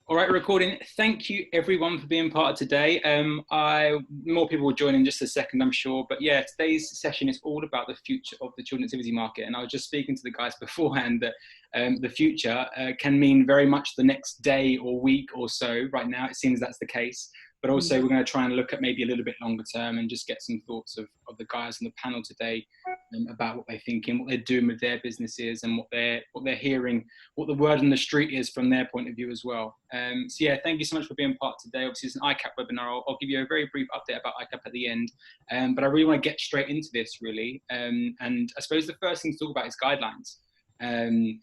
All right, recording. Thank you everyone for being part of today. More people will join in just a second, I'm sure. But yeah, today's session is all about the future of the children's activity market. And I was just speaking to the guys beforehand that the future can mean very much the next day or week or so. Right now, it seems that's the case. But also we're going to try and look at maybe a little bit longer term and just get some thoughts of the guys on the panel today about what they're thinking, what they're doing with their businesses, and what they're hearing, what the word on the street is from their point of view as well. So yeah, thank you so much for being part today. Obviously, it's an ICAP webinar. I'll give you a very brief update about ICAP at the end, but I really want to get straight into this really. And I suppose the first thing to talk about is guidelines. I'm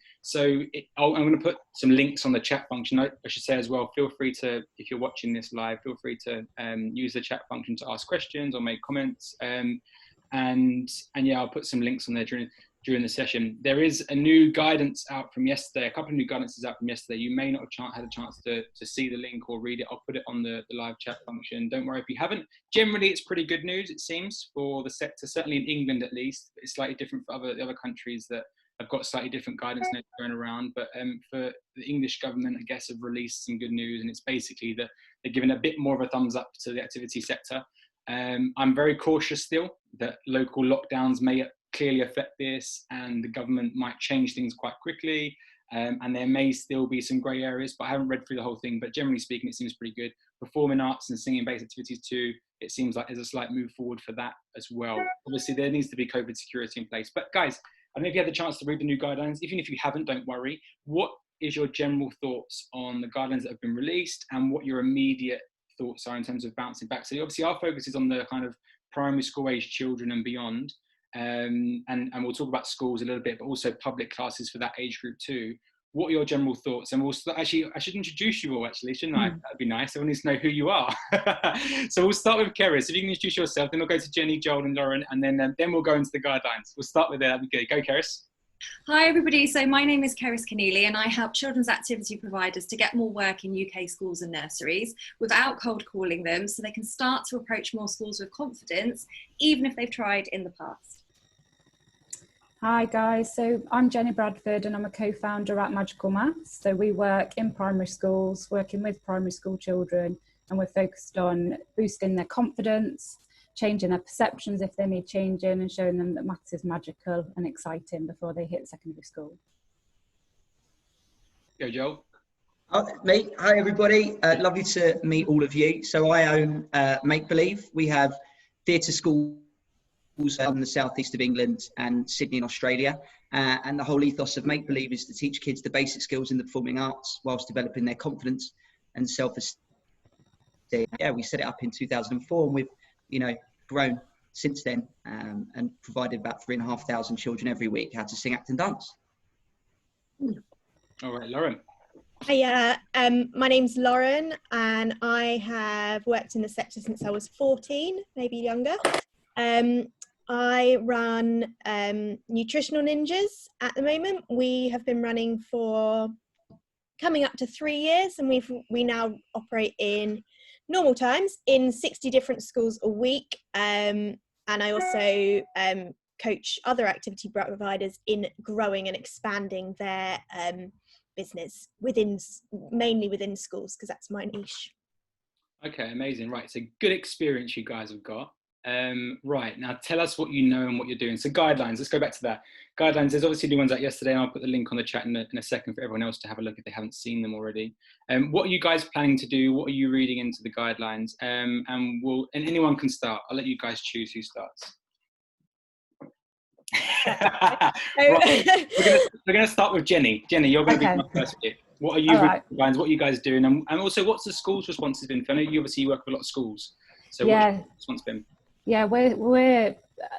going to put some links on the chat function. I should say as well, feel free to, if you're watching this live, feel free to use the chat function to ask questions or make comments. And yeah, I'll put some links on there during the session. There is a new guidance out from yesterday, a couple of new guidances out from yesterday. You may not have had a chance to see the link or read it. I'll put it on the live chat function. Don't worry if you haven't. Generally, it's pretty good news, it seems, for the sector, certainly in England at least. It's slightly different for the other countries that have got slightly different guidance now going around. But for the English government, I guess, have released some good news. And it's basically that they're giving a bit more of a thumbs up to the activity sector. I'm very cautious still that local lockdowns may clearly affect this, and the government might change things quite quickly, and there may still be some grey areas, but I haven't read through the whole thing. But generally speaking, it seems pretty good. Performing arts and singing based activities too, it seems like there's a slight move forward for that as well. Obviously there needs to be COVID security in place, but guys, I don't know if you had the chance to read the new guidelines. Even if you haven't, don't worry. What is your general thoughts on the guidelines that have been released, and what your immediate thoughts are in terms of bouncing back? So obviously our focus is on the kind of primary school age children and beyond, and we'll talk about schools a little bit, but also public classes for that age group too. What are your general thoughts? And actually, I should introduce you all actually, shouldn't I? That'd be nice. Everyone needs to know who you are. So we'll start with Cerys. If you can introduce yourself, then we'll go to Jenni, Joel and Lauren, and then we'll go into the guidelines. We'll start with there. That'd be good. Go, Cerys. Hi everybody, so my name is Cerys Kenneally and I help children's activity providers to get more work in UK schools and nurseries without cold calling them, so they can start to approach more schools with confidence, even if they've tried in the past. Hi guys, so I'm Jenni Bradford and I'm a co-founder at Magical Maths. So we work in primary schools, working with primary school children, and we're focused on boosting their confidence, changing their perceptions if they need changing, and showing them that maths is magical and exciting before they hit secondary school. Go, Joel. Hi everybody, lovely to meet all of you. So I own Make Believe. We have theatre schools in the southeast of England and Sydney in Australia. And the whole ethos of Make Believe is to teach kids the basic skills in the performing arts whilst developing their confidence and self-esteem. Yeah, we set it up in 2004 and we've grown since then, and provided about 3,500 children every week how to sing, act and dance. All right, Lauren. Hi, my name's Lauren and I have worked in the sector since I was 14, maybe younger. I run Nutritional Ninjas at the moment. We have been running for coming up to 3 years, and we now operate in normal times in 60 different schools a week, and I also coach other activity providers in growing and expanding their business mainly within schools, because that's my niche. Okay, amazing. Right, so good experience you guys have got. Right, now tell us what you know and what you're doing. So guidelines, let's go back to that. Guidelines, there's obviously new ones out yesterday, and I'll put the link on the chat in a second for everyone else to have a look if they haven't seen them already. What are you guys planning to do? What are you reading into the guidelines? And anyone can start. I'll let you guys choose who starts. Right. We're going to start with Jenni. Jenni, you're going to be my first pick. What are you reading the guidelines? What are you guys doing? And also, what's the school's response been? I know you obviously work with a lot of schools. So what's the response been? Yeah, we're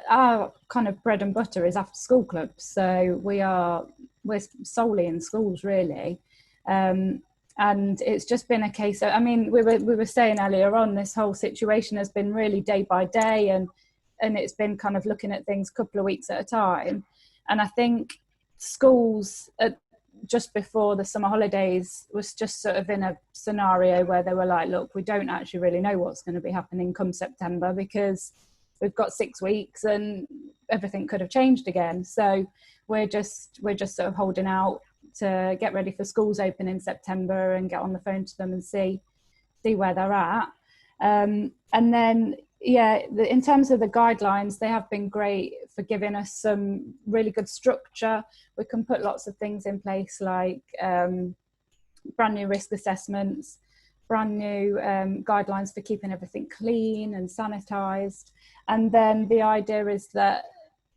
our kind of bread and butter is after school clubs. So we're solely in schools really. And it's just been a case of, I mean, we were saying earlier on, this whole situation has been really day by day, and it's been kind of looking at things a couple of weeks at a time. And I think schools just before the summer holidays was just sort of in a scenario where they were like, look, we don't actually really know what's going to be happening come September, because we've got 6 weeks and everything could have changed again. So we're just sort of holding out, to get ready for schools open in September and get on the phone to them and see where they're at. And then, yeah, in terms of the guidelines, they have been great for giving us some really good structure. We can put lots of things in place, like brand new risk assessments, brand new guidelines for keeping everything clean and sanitized. And then the idea is that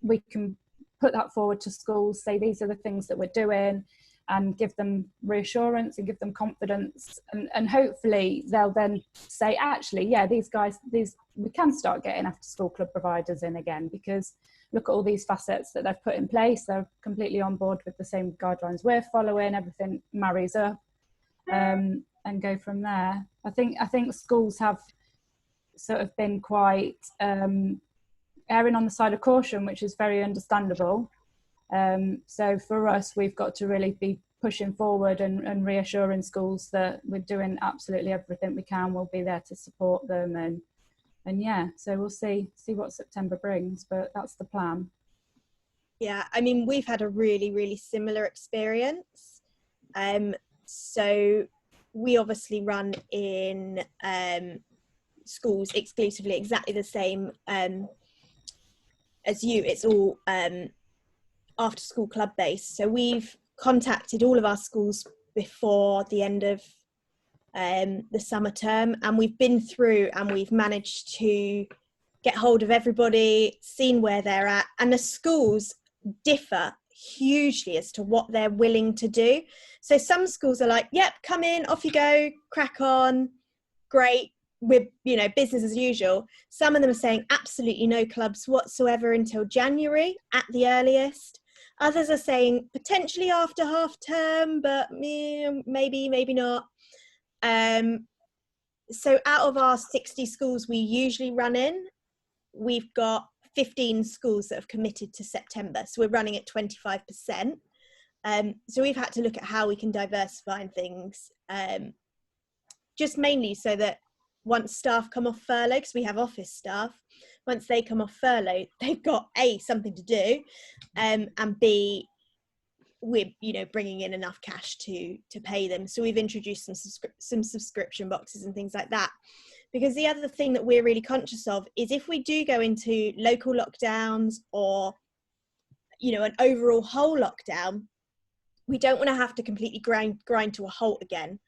we can put that forward to schools, say these are the things that we're doing, and give them reassurance and give them confidence, and hopefully they'll then say, actually, yeah, these we can start getting after school club providers in again, because look at all these facets that they've put in place. They're completely on board with the same guidelines we're following. Everything marries up, and go from there. I think schools have sort of been quite erring on the side of caution, which is very understandable. So for us, we've got to really be pushing forward and reassuring schools that we're doing absolutely everything we can. We'll be there to support them, and yeah, so we'll see what September brings, but that's the plan. Yeah, I mean, we've had a really, really similar experience. So we obviously run in schools exclusively exactly the same as you. It's all after school club based. So we've contacted all of our schools before the end of the summer term, and we've been through and we've managed to get hold of everybody, seen where they're at, and the schools differ hugely as to what they're willing to do. So some schools are like, yep, come in, off you go, crack on, great, with, you know, business as usual. Some of them are saying absolutely no clubs whatsoever until January at the earliest. Others are saying potentially after half term, but maybe not. So out of our 60 schools we usually run in, we've got 15 schools that have committed to September. So we're running at 25%. So we've had to look at how we can diversify things, just mainly so that once staff come off furlough, because we have office staff, once they come off furlough, they've got A, something to do, and B, we're, you know, bringing in enough cash to pay them. So we've introduced some subscription boxes and things like that. Because the other thing that we're really conscious of is if we do go into local lockdowns or, you know, an overall whole lockdown, we don't want to have to completely grind to a halt again.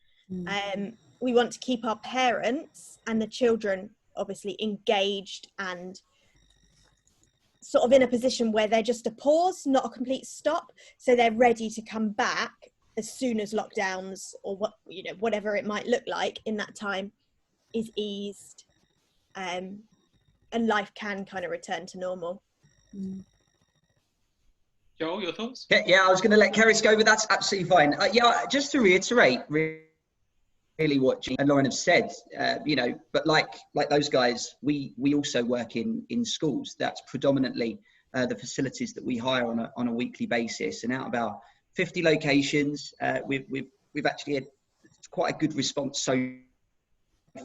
We want to keep our parents and the children obviously engaged and sort of in a position where they're just a pause, not a complete stop. So they're ready to come back as soon as lockdowns or whatever it might look like in that time is eased, and life can kind of return to normal. Joel, your thoughts? Yeah, I was going to let Cerys go, but that's absolutely fine. Yeah, just to reiterate really what Jenni and Lauren have said, you know, but like those guys, we also work in schools. That's predominantly the facilities that we hire on a weekly basis. And out of our 50 locations, we've actually had quite a good response so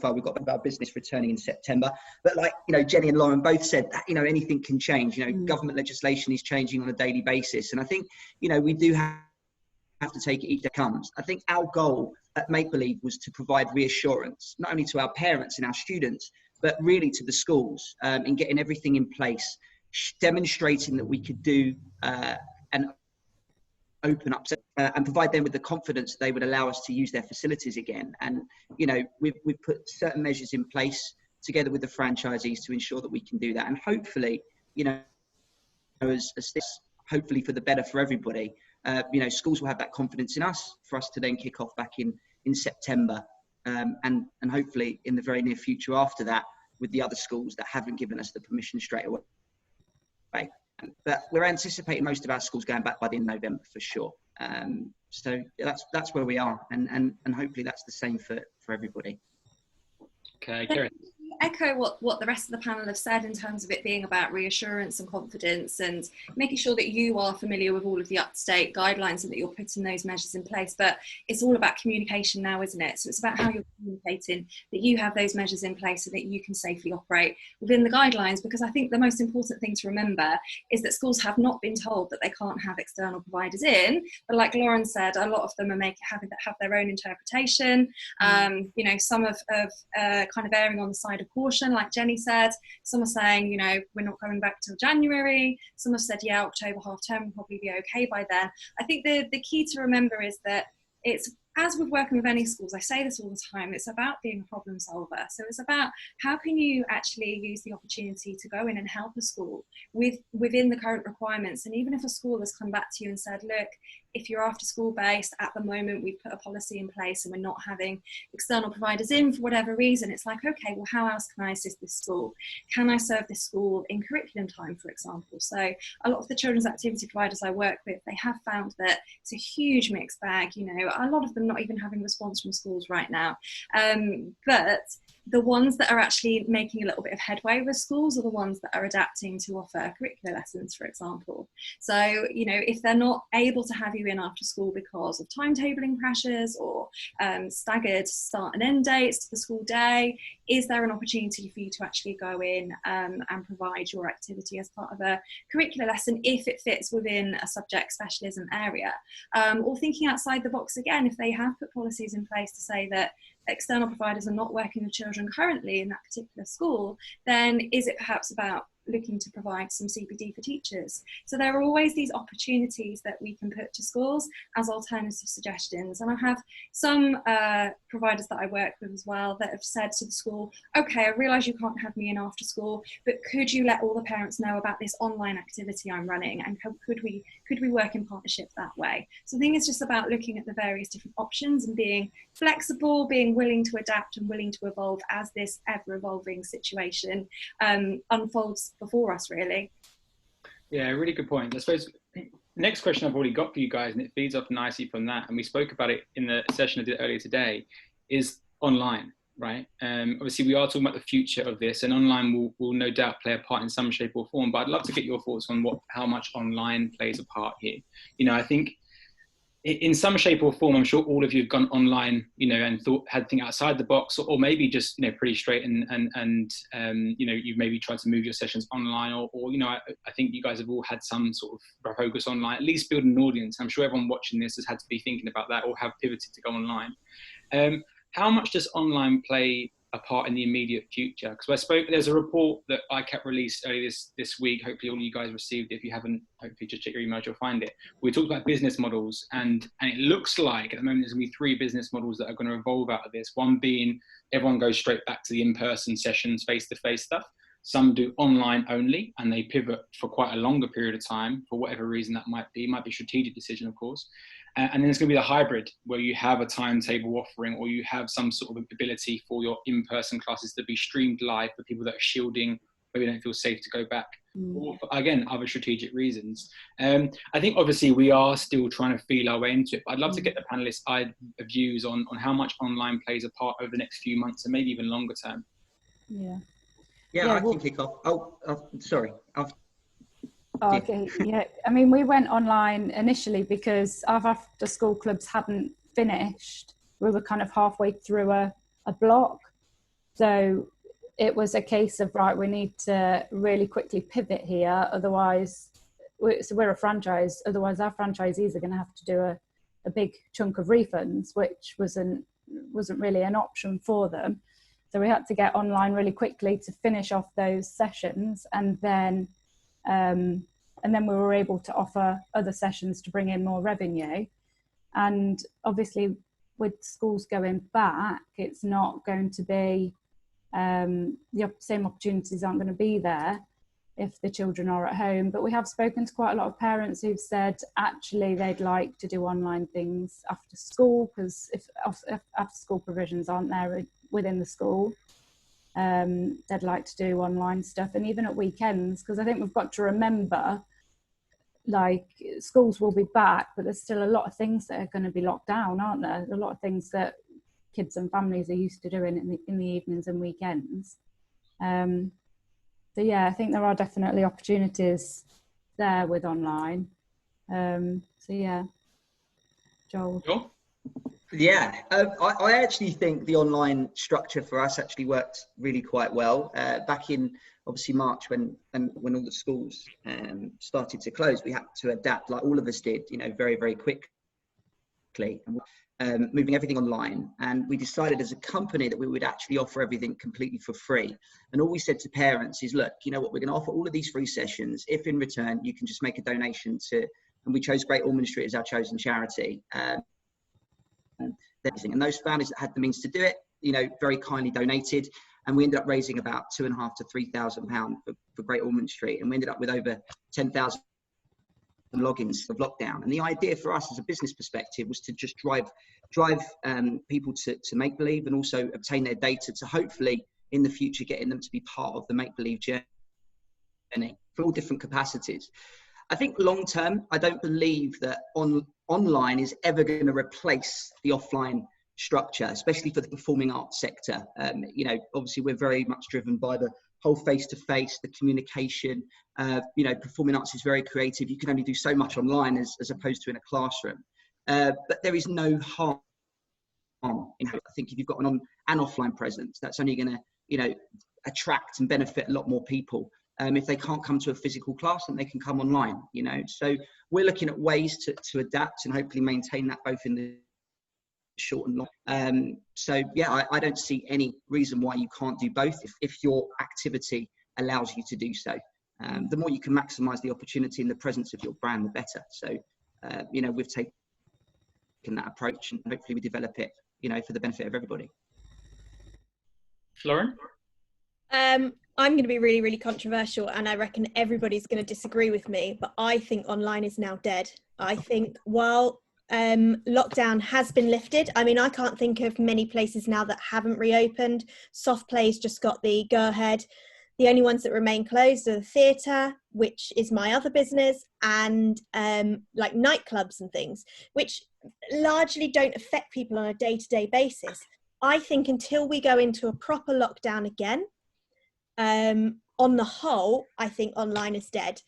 far. We've got our business returning in September, but like, you know, Jenni and Lauren both said that, you know, anything can change. You know, government legislation is changing on a daily basis, and I think, you know, we do have to take it each day comes. I think our goal at Make Believe was to provide reassurance, not only to our parents and our students, but really to the schools, in getting everything in place, demonstrating that we could do and open up and provide them with the confidence they would allow us to use their facilities again. And, you know, we've put certain measures in place together with the franchisees to ensure that we can do that. And hopefully, you know, as this, hopefully for the better for everybody, you know, schools will have that confidence in us for us to then kick off back in September, and hopefully in the very near future after that with the other schools that haven't given us the permission straight away. But we're anticipating most of our schools going back by the end of November for sure. So that's where we are, and hopefully that's the same for everybody. Okay, Karen. echo what the rest of the panel have said in terms of it being about reassurance and confidence and making sure that you are familiar with all of the up-to-date guidelines and that you're putting those measures in place. But it's all about communication now, isn't it? So it's about how you're communicating that you have those measures in place so that you can safely operate within the guidelines, because I think the most important thing to remember is that schools have not been told that they can't have external providers in, but like Lauren said, a lot of them are having to have their own interpretation. You know, some of kind of erring on the side of caution, like Jenni said. Some are saying, you know, we're not coming back till January. Some have said, yeah, October half term will probably be okay by then. I think the key to remember is that it's, as with working with any schools, I say this all the time, it's about being a problem solver. So it's about how can you actually use the opportunity to go in and help a school within the current requirements. And even if a school has come back to you and said, look, if you're after school based, at the moment we've put a policy in place and we're not having external providers in for whatever reason, it's like, okay, well, how else can I assist this school? Can I serve this school in curriculum time, for example? So a lot of the children's activity providers I work with, they have found that it's a huge mixed bag. You know, a lot of them not even having response from schools right now. But the ones that are actually making a little bit of headway with schools are the ones that are adapting to offer curricular lessons, for example. So, you know, if they're not able to have you in after school because of timetabling pressures or staggered start and end dates to the school day, is there an opportunity for you to actually go in and provide your activity as part of a curricular lesson if it fits within a subject specialism area? Or thinking outside the box again, if they have put policies in place to say that external providers are not working with children currently in that particular school, then is it perhaps about looking to provide some CPD for teachers? So there are always these opportunities that we can put to schools as alternative suggestions. And I have some providers that I work with as well that have said to the school, okay, I realise you can't have me in after school, but could you let all the parents know about this online activity I'm running, and could we work in partnership that way? So I think it's just about looking at the various different options and being flexible, being willing to adapt and willing to evolve as this ever-evolving situation unfolds before us, really. Yeah, really good point. I suppose next question I've already got for you guys, and it feeds off nicely from that, and we spoke about it in the session I did earlier today, is online, right? Obviously we are talking about the future of this, and online will no doubt play a part in some shape or form, but I'd love to get your thoughts on how much online plays a part here. You know, I think in some shape or form, I'm sure all of you have gone online, you know, and had to think outside the box, or maybe just, you know, pretty straight and you know, you've maybe tried to move your sessions online, or you know, I think you guys have all had some sort of focus online, at least build an audience. I'm sure everyone watching this has had to be thinking about that or have pivoted to go online. How much does online play a part in the immediate future? Because there's a report that ICAP released earlier this week. Hopefully all you guys received it. If you haven't, hopefully just check your emails, you'll find it. We talked about business models, and it looks like at the moment there's going to be 3 business models that are going to evolve out of this. One being everyone goes straight back to the in-person sessions, face-to-face stuff. Some do online only, and they pivot for quite a longer period of time for whatever reason that might be. It might be a strategic decision, of course. And then there's going to be the hybrid, where you have a timetable offering, or you have some sort of ability for your in-person classes to be streamed live for people that are shielding, maybe don't feel safe to go back, or for, again, other strategic reasons. I think obviously we are still trying to feel our way into it, but I'd love to get the panelists' views on how much online plays a part over the next few months and maybe even longer term. Yeah, I can kick off. Sorry. Okay, yeah. I mean, we went online initially because our after school clubs hadn't finished. We were kind of halfway through a block. So it was a case of, right, we need to really quickly pivot here. Otherwise, we're a franchise. Otherwise, our franchisees are going to have to do a big chunk of refunds, which wasn't really an option for them. So we had to get online really quickly to finish off those sessions, and then we were able to offer other sessions to bring in more revenue. And obviously with schools going back, it's not going to be, the same opportunities aren't going to be there if the children are at home. But we have spoken to quite a lot of parents who've said actually they'd like to do online things after school, because if after school provisions aren't there within the school, they'd like to do online stuff, and even at weekends, because I think we've got to remember, like, schools will be back, but there's still a lot of things that are going to be locked down, aren't there? A lot of things that kids and families are used to doing in the evenings and weekends. So yeah, I think there are definitely opportunities there with online. So yeah, Joel. Sure. Yeah, I actually think the online structure for us actually worked really quite well. Back in obviously March, when all the schools started to close, we had to adapt, like all of us did, very, very quickly, moving everything online. And we decided as a company that we would actually offer everything completely for free. And all we said to parents is, look, you know what, we're going to offer all of these free sessions if in return you can just make a donation to, and we chose Great Ormond Street as our chosen charity. And those families that had the means to do it, very kindly donated, and we ended up raising about £2,500 to £3,000 for Great Ormond Street, and we ended up with over 10,000 logins of lockdown. And the idea for us as a business perspective was to just drive people to make believe, and also obtain their data to hopefully in the future getting them to be part of the make believe journey for all different capacities. I think long term, I don't believe that online is ever going to replace the offline structure, especially for the performing arts sector. Obviously we're very much driven by the whole face-to-face, the communication. Performing arts is very creative. You can only do so much online as opposed to in a classroom. But there is no harm in, I think, if you've got an offline presence, that's only going to, attract and benefit a lot more people. If they can't come to a physical class, then they can come online, So we're looking at ways to adapt and hopefully maintain that both in the short and long. So yeah, I don't see any reason why you can't do both if your activity allows you to do so. The more you can maximize the opportunity and the presence of your brand, the better. So, we've taken that approach, and hopefully we develop it, for the benefit of everybody. Lauren? I'm going to be really, really controversial, and I reckon everybody's going to disagree with me, but I think online is now dead. I think while lockdown has been lifted, I mean, I can't think of many places now that haven't reopened. Soft Play's just got the go-ahead. The only ones that remain closed are the theatre, which is my other business, and like nightclubs and things, which largely don't affect people on a day-to-day basis. I think until we go into a proper lockdown again, on the whole, I think online is dead.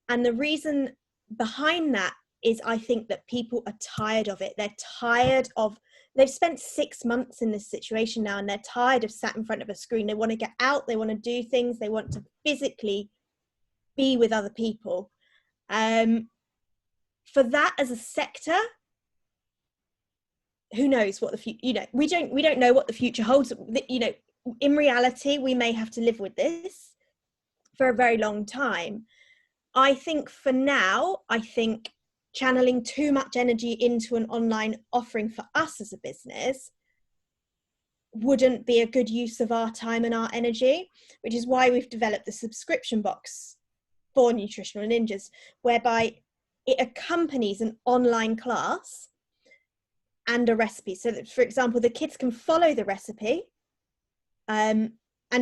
And the reason behind that is I think that people are tired of it. They've spent 6 months in this situation now, and they're tired of sat in front of a screen. They want to get out, they want to do things, they want to physically be with other people. For that as a sector, who knows what the future, we don't know what the future holds. In reality, we may have to live with this for a very long time. I think for now, channeling too much energy into an online offering for us as a business wouldn't be a good use of our time and our energy, which is why we've developed the subscription box for Nutritional Ninjas, whereby it accompanies an online class and a recipe. So that, for example, the kids can follow the recipe and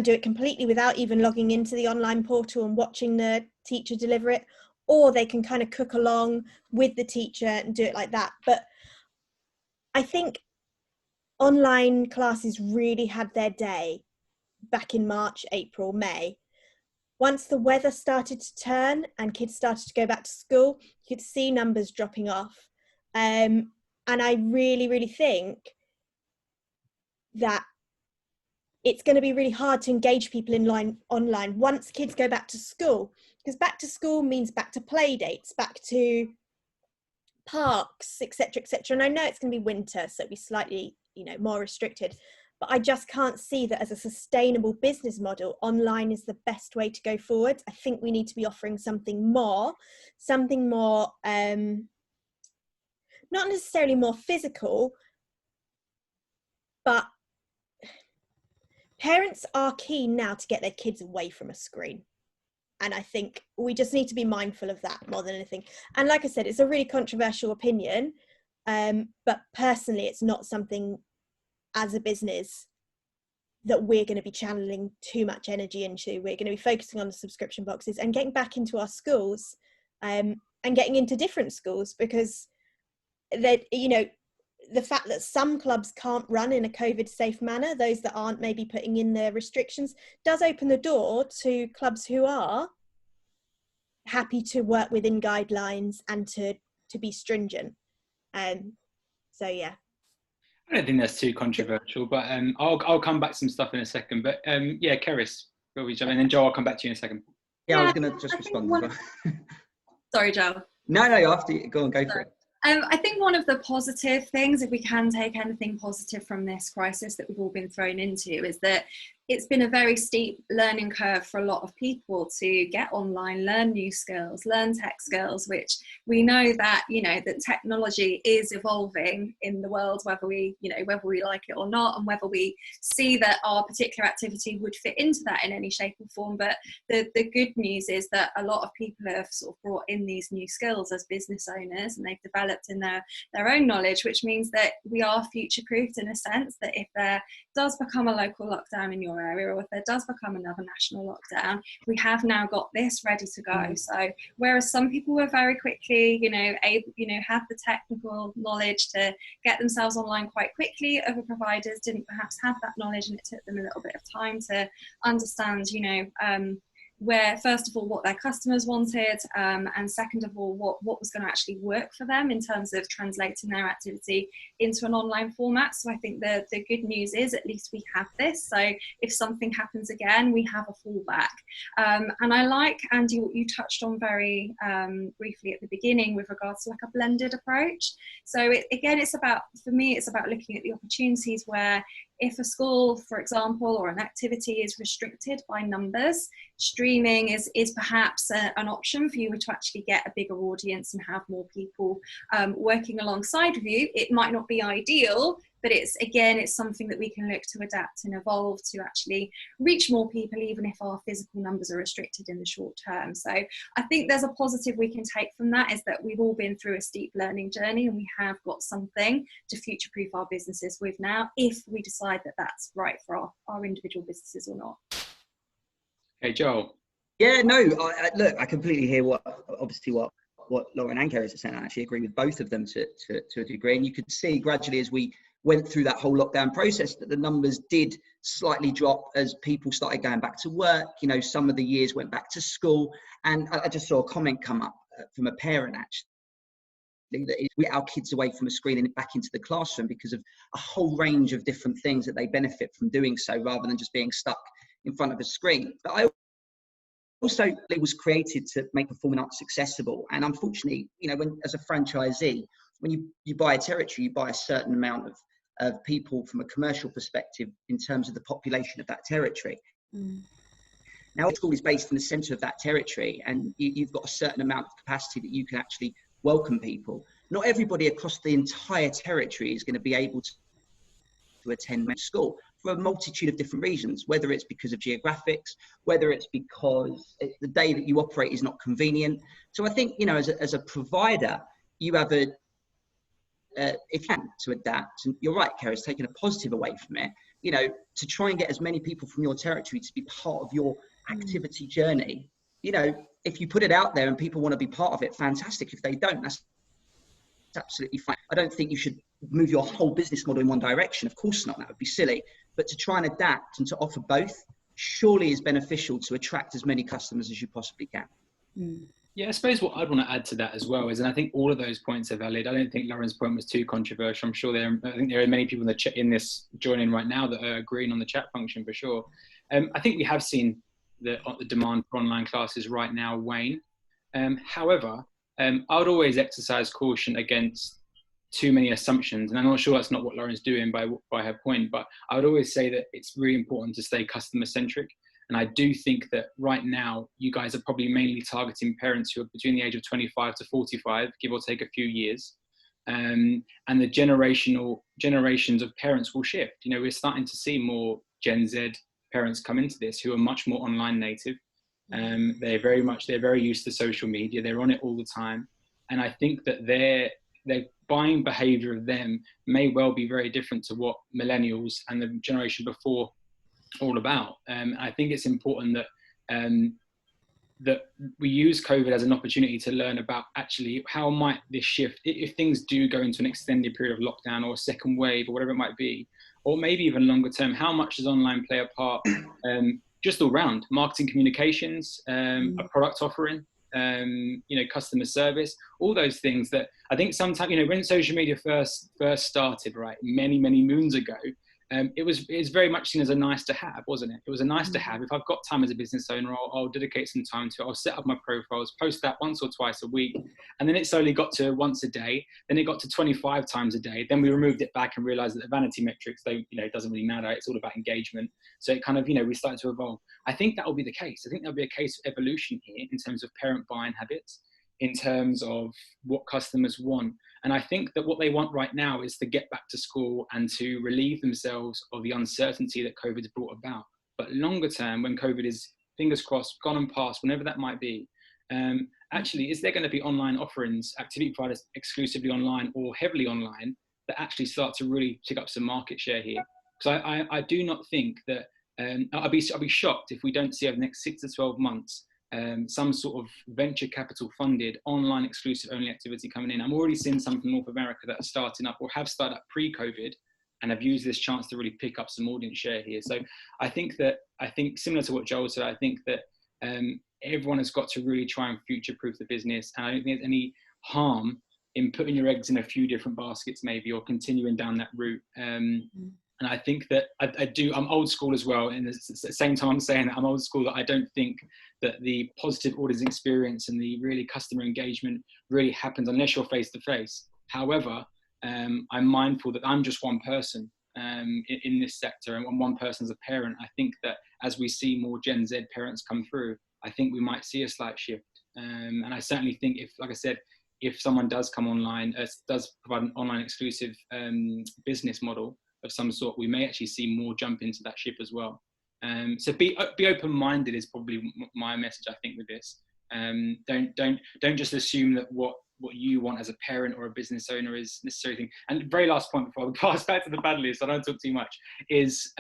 do it completely without even logging into the online portal and watching the teacher deliver it, or they can kind of cook along with the teacher and do it like that. But I think online classes really had their day back in March, April, May. Once the weather started to turn and kids started to go back to school, you could see numbers dropping off. And I really, really think that it's going to be really hard to engage people online once kids go back to school, because back to school means back to play dates, back to parks, etc., etc. And I know it's going to be winter, so it'll be slightly, more restricted, but I just can't see that as a sustainable business model, online is the best way to go forward. I think we need to be offering something more, not necessarily more physical, but parents are keen now to get their kids away from a screen. And I think we just need to be mindful of that more than anything. And like I said, it's a really controversial opinion, but personally, it's not something as a business that we're going to be channeling too much energy into. We're going to be focusing on the subscription boxes and getting back into our schools, and getting into different schools, because that, the fact that some clubs can't run in a COVID safe manner, those that aren't maybe putting in the restrictions, does open the door to clubs who are happy to work within guidelines and to be stringent. So yeah. I don't think that's too controversial, but I'll come back to some stuff in a second. But yeah, Cerys, and then Joe, I'll come back to you in a second. Yeah, I was going to just respond as well. Sorry, Joe. No, after you go for it. I think one of the positive things, if we can take anything positive from this crisis that we've all been thrown into, is that it's been a very steep learning curve for a lot of people to get online, learn new skills, learn tech skills, which we know that, that technology is evolving in the world, whether we like it or not, and whether we see that our particular activity would fit into that in any shape or form. But the good news is that a lot of people have sort of brought in these new skills as business owners, and they've developed in their own knowledge, which means that we are future-proofed in a sense that if there does become a local lockdown in your area, or if there does become another national lockdown, we have now got this ready to go. So whereas some people were very quickly, able, have the technical knowledge to get themselves online quite quickly, other providers didn't perhaps have that knowledge, and it took them a little bit of time to understand, where, first of all, what their customers wanted, and second of all, what was going to actually work for them in terms of translating their activity into an online format. So I think the good news is at least we have this. So if something happens again, we have a fallback. And I like, Andy, what you touched on very briefly at the beginning with regards to like a blended approach. So for me, it's about looking at the opportunities where if a school, for example, or an activity is restricted by numbers, streaming is perhaps an option for you to actually get a bigger audience and have more people working alongside with you. It might not be ideal, but it's something that we can look to adapt and evolve to actually reach more people, even if our physical numbers are restricted in the short term. So I think there's a positive we can take from that, is that we've all been through a steep learning journey, and we have got something to future-proof our businesses with now, if we decide that that's right for our individual businesses or not. Hey, Joel. Yeah, no, look, I completely hear what Lauren and Cerys are saying. I actually agree with both of them to a degree. And you could see gradually as we went through that whole lockdown process that the numbers did slightly drop as people started going back to work. Some of the years went back to school. And I just saw a comment come up from a parent, actually, that we get our kids away from a screen and back into the classroom because of a whole range of different things that they benefit from doing so, rather than just being stuck in front of a screen. But I also, it was created to make performing arts accessible. And unfortunately, when as a franchisee, when you buy a territory, you buy a certain amount of people from a commercial perspective in terms of the population of that territory. Now, the school is based in the centre of that territory, and you've got a certain amount of capacity that you can actually welcome people. Not everybody across the entire territory is going to be able to attend school for a multitude of different reasons, whether it's because of geographics, whether it's because the day that you operate is not convenient. So I think, as a provider, you have if you can, to adapt. And you're right, Cerys, taking a positive away from it, to try and get as many people from your territory to be part of your activity journey. If you put it out there and people want to be part of it, fantastic. If they don't, that's absolutely fine. I don't think you should move your whole business model in one direction. Of course not, that would be silly. But to try and adapt and to offer both surely is beneficial to attract as many customers as you possibly can. Yeah, I suppose what I'd want to add to that as well is, and I think all of those points are valid. I don't think Lauren's point was too controversial. I'm sure there are many people in this joining right now that are agreeing on the chat function for sure. I think we have seen the demand for online classes right now wane. However, I would always exercise caution against too many assumptions, and I'm not sure that's not what Lauren's doing by her point, but I would always say that it's really important to stay customer centric. And I do think that right now you guys are probably mainly targeting parents who are between the age of 25 to 45, give or take a few years, and the generations of parents will shift. We're starting to see more Gen Z parents come into this who are much more online native. They're very used to social media. They're on it all the time, and I think that their buying behavior of them may well be very different to what millennials and the generation before all about. I think it's important that that we use COVID as an opportunity to learn about actually how might this shift, if things do go into an extended period of lockdown or a second wave or whatever it might be, or maybe even longer term, how much does online play a part, just all round marketing, communications, a product offering, customer service, all those things that I think sometimes, when social media first started, right, many moons ago, it was very much seen as a nice to have, wasn't it? It was a nice to have. If I've got time as a business owner, I'll dedicate some time to it. I'll set up my profiles, post that once or twice a week. And then it slowly got to once a day. Then it got to 25 times a day. Then we removed it back and realized that the vanity metrics, it doesn't really matter. It's all about engagement. So it kind of, we started to evolve. I think that will be the case. I think there'll be a case of evolution here in terms of parent buying habits, in terms of what customers want. And I think that what they want right now is to get back to school and to relieve themselves of the uncertainty that COVID's brought about. But longer term, when COVID is, fingers crossed, gone and past, whenever that might be, actually, is there going to be online offerings, activity providers exclusively online or heavily online, that actually start to really pick up some market share here? Because I do not think that, I'll be shocked if we don't see over the next 6 to 12 months some sort of venture capital funded online exclusive only activity coming in. I'm already seeing some from North America that are starting up or have started up pre-COVID and have used this chance to really pick up some audience share here. So I think similar to what Joel said, I think that everyone has got to really try and future-proof the business. And I don't think there's any harm in putting your eggs in a few different baskets maybe, or continuing down that route. And I think that I'm old school as well. And at the same time I'm saying that I'm old school, that I don't think that the positive audience experience and the really customer engagement really happens unless you're face to face. However, I'm mindful that I'm just one person in this sector, and one person as a parent. I think that as we see more Gen Z parents come through, I think we might see a slight shift. And I certainly think if someone does come online, does provide an online exclusive business model of some sort, we may actually see more jump into that ship as well. So be open-minded is probably my message, I think, with this. Don't just assume that what you want as a parent or a business owner is necessary thing. And the very last point before we pass back to the bad list, I don't talk too much, is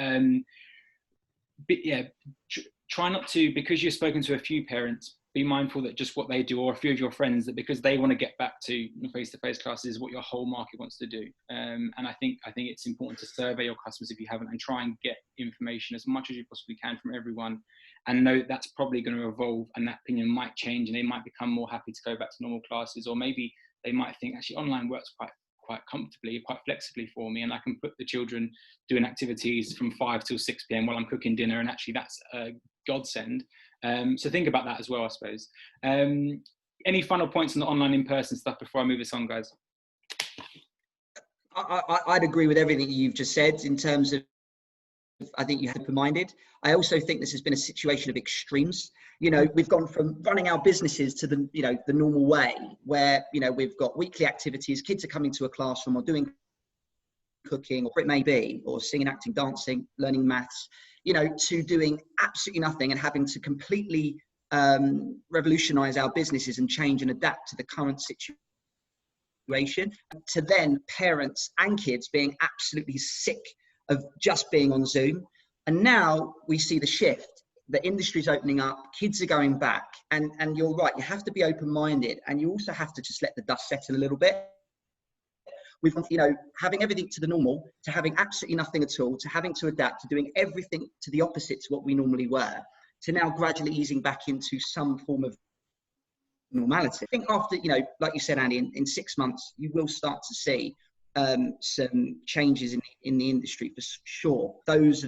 try not to, because you've spoken to a few parents, be mindful that just what they do, or a few of your friends, that because they want to get back to face-to-face classes, is what your whole market wants to do. And I think it's important to survey your customers if you haven't, and try and get information as much as you possibly can from everyone, and know that's probably going to evolve, and that opinion might change, and they might become more happy to go back to normal classes, or maybe they might think actually online works quite comfortably, quite flexibly for me, and I can put the children doing activities from 5 till 6 p.m. while I'm cooking dinner, and actually that's a godsend. So think about that as well, I suppose. Any final points on the online in-person stuff before I move this on, guys? I'd agree with everything you've just said in terms of, I think you have open-minded. I also think this has been a situation of extremes. We've gone from running our businesses to the normal way, where, we've got weekly activities, kids are coming to a classroom or doing cooking, or it may be, or singing, acting, dancing, learning maths, to doing absolutely nothing and having to completely revolutionize our businesses and change and adapt to the current situation, to then parents and kids being absolutely sick of just being on Zoom. And now we see the shift. The industry's opening up, kids are going back, and you're right, you have to be open-minded, and you also have to just let the dust settle a little bit. We've gone, having everything to the normal, to having absolutely nothing at all, to having to adapt, to doing everything to the opposite to what we normally were, to now gradually easing back into some form of normality. I think after, like you said, Andy, in 6 months, you will start to see some changes in the industry for sure. Those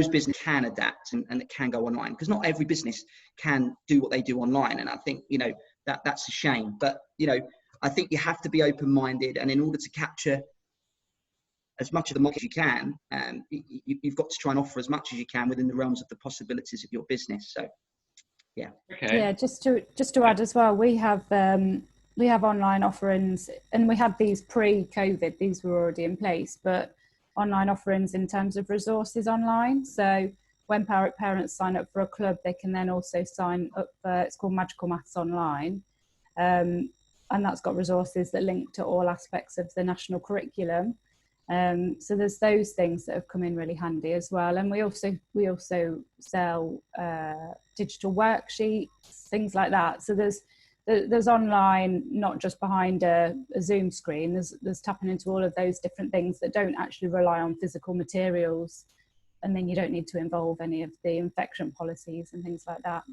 businesses can adapt and it can go online, because not every business can do what they do online. And I think, that's a shame. But, I think you have to be open-minded, and in order to capture as much of the market as you can, you've got to try and offer as much as you can within the realms of the possibilities of your business. So, yeah. Okay. Yeah, just to add as well, we have online offerings, and we had these pre-COVID. These were already in place, but online offerings in terms of resources online. So when parents sign up for a club, they can then also sign up for, it's called Magical Maths Online. And that's got resources that link to all aspects of the national curriculum. So there's those things that have come in really handy as well. And we also sell digital worksheets, things like that. So there's online, not just behind a Zoom screen. There's tapping into all of those different things that don't actually rely on physical materials, and then you don't need to involve any of the infection policies and things like that.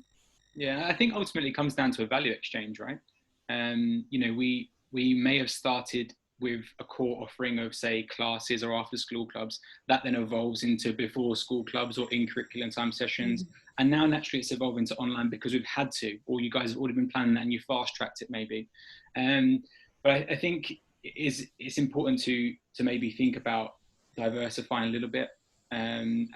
Yeah, I think ultimately it comes down to a value exchange, right? We may have started with a core offering of, say, classes or after school clubs that then evolves into before school clubs or in curriculum time sessions. And now naturally it's evolving to online because we've had to, or you guys have already been planning that and you fast tracked it maybe. But I think it's important to maybe think about diversifying a little bit. And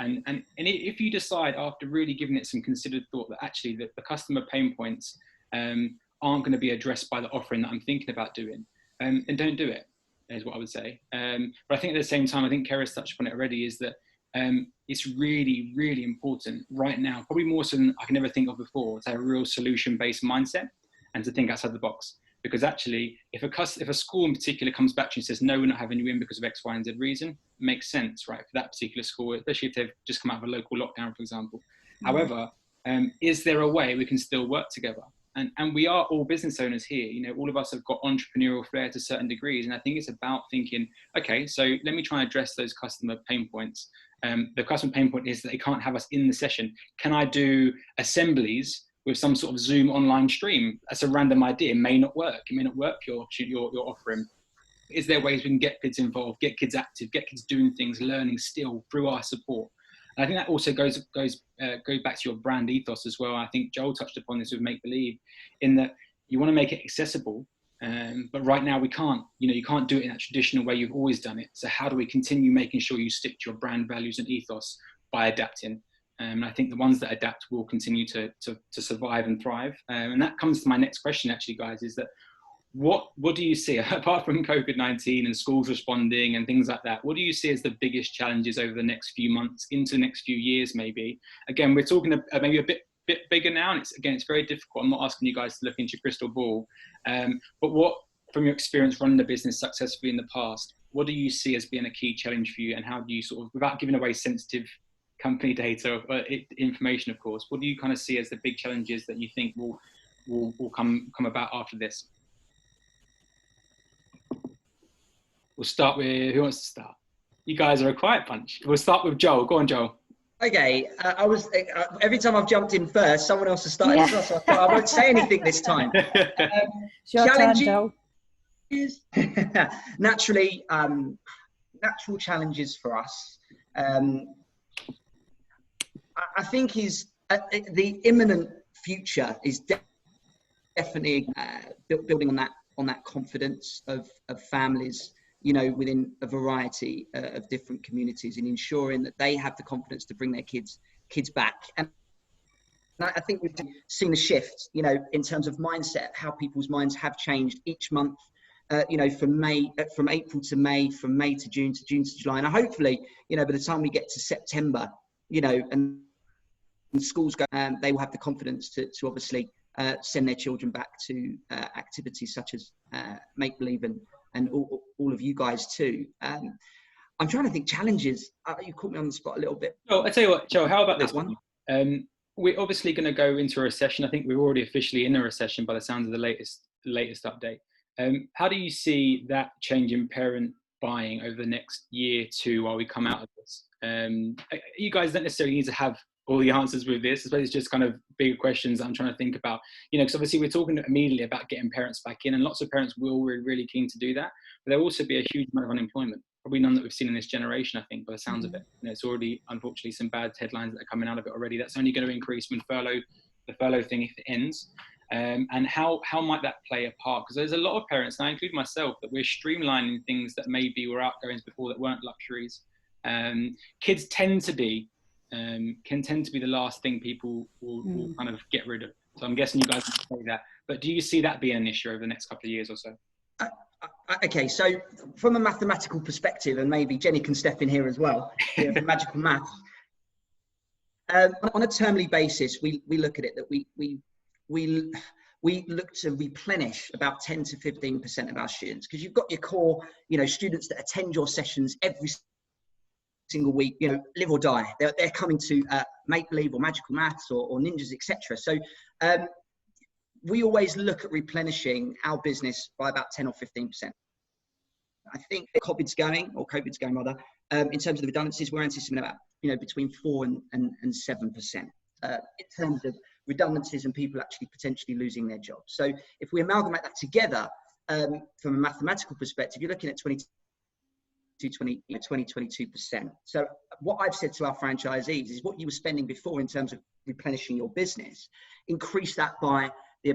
if you decide after really giving it some considered thought that actually the customer pain points aren't going to be addressed by the offering that I'm thinking about doing, then don't do it, is what I would say. But I think at the same time, I think Cerys touched upon it already, is that it's really, really important right now, probably more so than I can ever think of before, to have a real solution-based mindset and to think outside the box. Because actually, if a school in particular comes back to you and says, no, we're not having you in because of X, Y, and Z reason, makes sense, right, for that particular school, especially if they've just come out of a local lockdown, for example. However, is there a way we can still work together? And we are all business owners here. All of us have got entrepreneurial flair to certain degrees. And I think it's about thinking, okay, so let me try and address those customer pain points. The customer pain point is that they can't have us in the session. Can I do assemblies with some sort of Zoom online stream? That's a random idea. It may not work. It may not work for your offering. Is there ways we can get kids involved, get kids active, get kids doing things, learning still through our support? And I think that also goes back to your brand ethos as well. I think Joel touched upon this with Make Believe, in that you want to make it accessible, but right now we can't. You can't do it in that traditional way you've always done it. So how do we continue making sure you stick to your brand values and ethos by adapting? And I think the ones that adapt will continue to survive and thrive. And that comes to my next question, actually, guys, is that what do you see, apart from COVID-19 and schools responding and things like that, what do you see as the biggest challenges over the next few months, into the next few years maybe? Again, we're talking maybe a bit bigger now, and it's very difficult. I'm not asking you guys to look into your crystal ball, but what, from your experience running the business successfully in the past, what do you see as being a key challenge for you, and how do you sort of, without giving away sensitive company data or information, of course, what do you kind of see as the big challenges that you think will come about after this? We'll start with, who wants to start? You guys are a quiet bunch. We'll start with Joel. Go on, Joel. Okay, I was every time I've jumped in first, someone else has started as well, so I thought I won't say anything this time. Challenges, naturally, natural challenges for us. I think is the imminent future is definitely building on that confidence of families, within a variety of different communities, and ensuring that they have the confidence to bring their kids back. And I think we've seen a shift, in terms of mindset, how people's minds have changed each month, from April to May, from May to June to July. And hopefully, by the time we get to September, and schools go, they will have the confidence to obviously send their children back to activities such as Make Believe and all of you guys too. I'm trying to think challenges. You caught me on the spot a little bit. Oh, I tell you what, Joe, how about this one? We're obviously going to go into a recession. I think we're already officially in a recession by the sounds of the latest update. How do you see that change in parent buying over the next year, two, while we come out of this? You guys don't necessarily need to have all the answers with this. I suppose it's just kind of bigger questions I'm trying to think about, because obviously we're talking immediately about getting parents back in, and lots of parents will be really keen to do that, but there'll also be a huge amount of unemployment, probably none that we've seen in this generation, I think, by the sounds of it. It's already, unfortunately, some bad headlines that are coming out of it already. That's only going to increase when the furlough thing, if it ends. And how might that play a part? Because there's a lot of parents, and I include myself, that we're streamlining things that maybe were outgoings before that weren't luxuries. Kids can tend to be the last thing people will kind of get rid of. So I'm guessing you guys can say that. But do you see that being an issue over the next couple of years or so? Okay, so from a mathematical perspective, and maybe Jenny can step in here as well, for magical maths. On a termly basis, we look at it that we look to replenish about 10 to 15% of our students, because you've got your core, students that attend your sessions every single week, live or die. They're coming to make believe or magical maths or ninjas, etc. So we always look at replenishing our business by about 10 or 15%. I think COVID's going rather, in terms of the redundancies, we're anticipating about, between 4 and 7% in terms of redundancies and people actually potentially losing their jobs. So if we amalgamate that together, from a mathematical perspective, you're looking at 22%. So what I've said to our franchisees is what you were spending before in terms of replenishing your business, increase that by the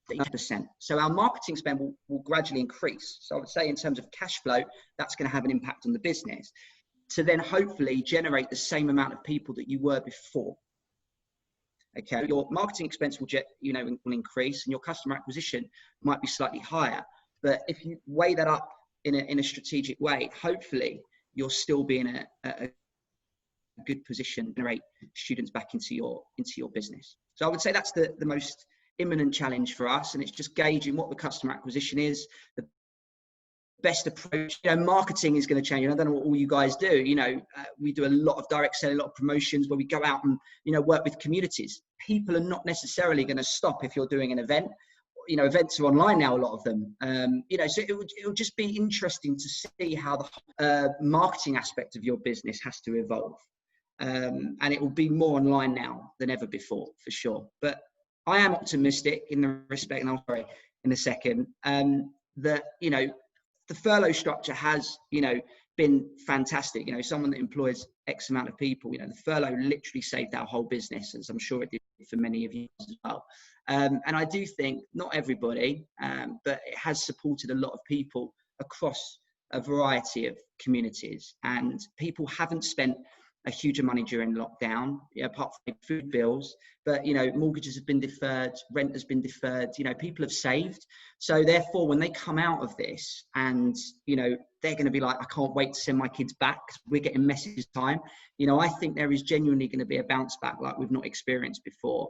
8%. So our marketing spend will gradually increase. So I would say in terms of cash flow, that's going to have an impact on the business to then hopefully generate the same amount of people that you were before. Okay, your marketing expense will increase and your customer acquisition might be slightly higher. But if you weigh that up in a strategic way, hopefully you'll still be in a good position to generate students back into your business. So I would say that's the most imminent challenge for us, and it's just gauging what the customer acquisition is, the best approach. Marketing is going to change. And I don't know what all you guys do. We do a lot of direct selling, a lot of promotions where we go out and work with communities. People are not necessarily going to stop if you're doing an event. Events are online now, a lot of them. So it will just be interesting to see how the marketing aspect of your business has to evolve. And it will be more online now than ever before, for sure. But I am optimistic in the respect, and I'll sorry in a second, that, the furlough structure has, been fantastic. Someone that employs X amount of people, the furlough literally saved our whole business, as I'm sure it did for many of you as well. And I do think, not everybody, but it has supported a lot of people across a variety of communities, and people haven't spent a huge amount of money during lockdown, apart from food bills, but mortgages have been deferred, rent has been deferred, people have saved. So therefore, when they come out of this and they're going to be like, I can't wait to send my kids back, we're getting messages time, I think there is genuinely going to be a bounce back like we've not experienced before.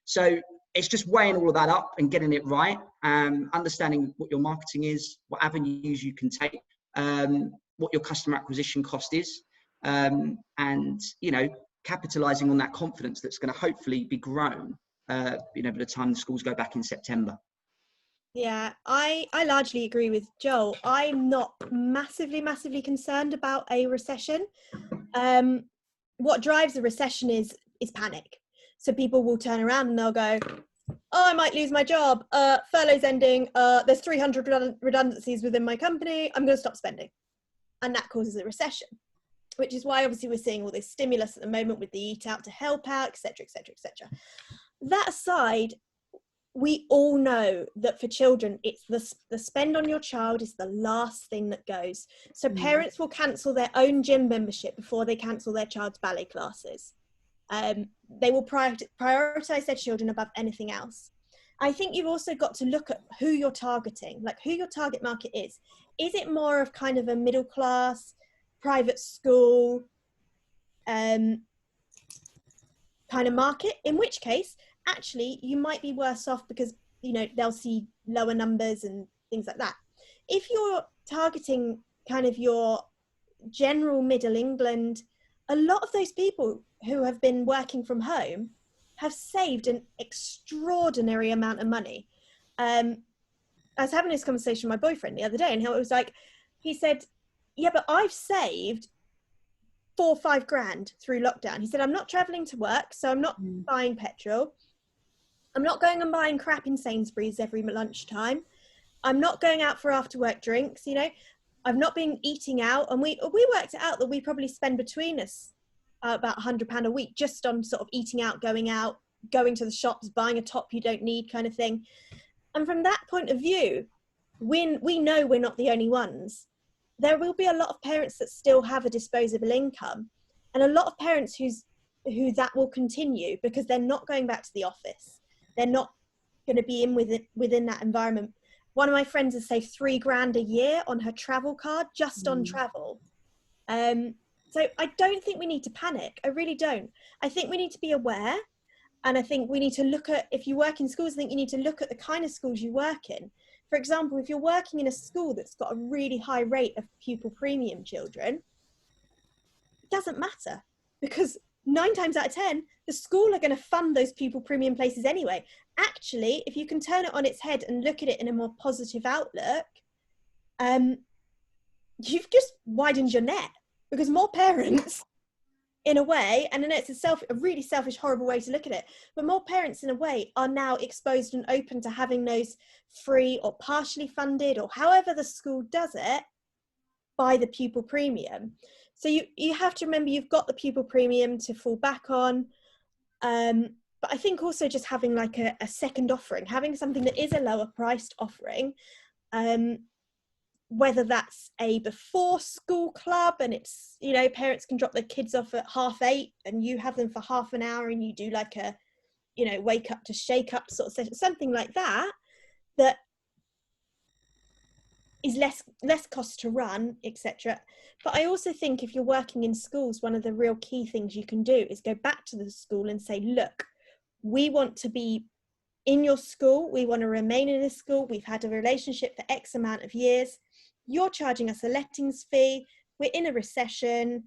So it's just weighing all of that up and getting it right, understanding what your marketing is, what avenues you can take, what your customer acquisition cost is, and capitalizing on that confidence that's going to hopefully be grown by the time the schools go back in September. Yeah, I largely agree with Joel. I'm not massively concerned about a recession. What drives a recession is panic. So people will turn around and they'll go, oh, I might lose my job, furlough's ending, there's 300 redundancies within my company, I'm going to stop spending. And that causes a recession, which is why obviously we're seeing all this stimulus at the moment with the Eat Out to Help Out, etc. That aside, we all know that for children, it's the spend on your child is the last thing that goes. So parents will cancel their own gym membership before they cancel their child's ballet classes. They will prioritize their children above anything else. I think you've also got to look at who you're targeting, like who your target market is. Is it more of kind of a middle class, private school kind of market? In which case, actually, you might be worse off because, they'll see lower numbers and things like that. If you're targeting kind of your general middle England, a lot of those people who have been working from home have saved an extraordinary amount of money. I was having this conversation with my boyfriend the other day, and it was like, he said, yeah, but I've saved 4 or 5 grand through lockdown. He said, I'm not traveling to work, so I'm not buying petrol. I'm not going and buying crap in Sainsbury's every lunchtime. I'm not going out for after work drinks, I've not been eating out, and we worked it out that we probably spend between us about £100 a week just on sort of eating out, going to the shops, buying a top you don't need kind of thing. And from that point of view, we know we're not the only ones. There will be a lot of parents that still have a disposable income, and a lot of parents who that will continue because they're not going back to the office. They're not going to be within that environment. One of my friends has saved 3 grand a year on her travel card, just on travel. So I don't think we need to panic. I really don't. I think we need to be aware. And I think we need to look at, if you work in schools, I think you need to look at the kind of schools you work in. For example, if you're working in a school that's got a really high rate of pupil premium children, it doesn't matter, because 9 times out of 10, the school are going to fund those pupil premium places anyway. Actually, if you can turn it on its head and look at it in a more positive outlook, you've just widened your net, because more parents, in a way, and I know it's a really selfish, horrible way to look at it, but more parents in a way are now exposed and open to having those free or partially funded, or however the school does it, by the pupil premium. So you have to remember you've got the pupil premium to fall back on, but I think also just having like a second offering, having something that is a lower priced offering, whether that's a before school club and it's, you know, parents can drop their kids off at 8:30 and you have them for half an hour and you do like a, you know, wake up to shake up sort of session, something like that, that is less cost to run, etc. But I also think if you're working in schools, one of the real key things you can do is go back to the school and say, look, we want to be in your school, we want to remain in this school, we've had a relationship for X amount of years, you're charging us a lettings fee, we're in a recession,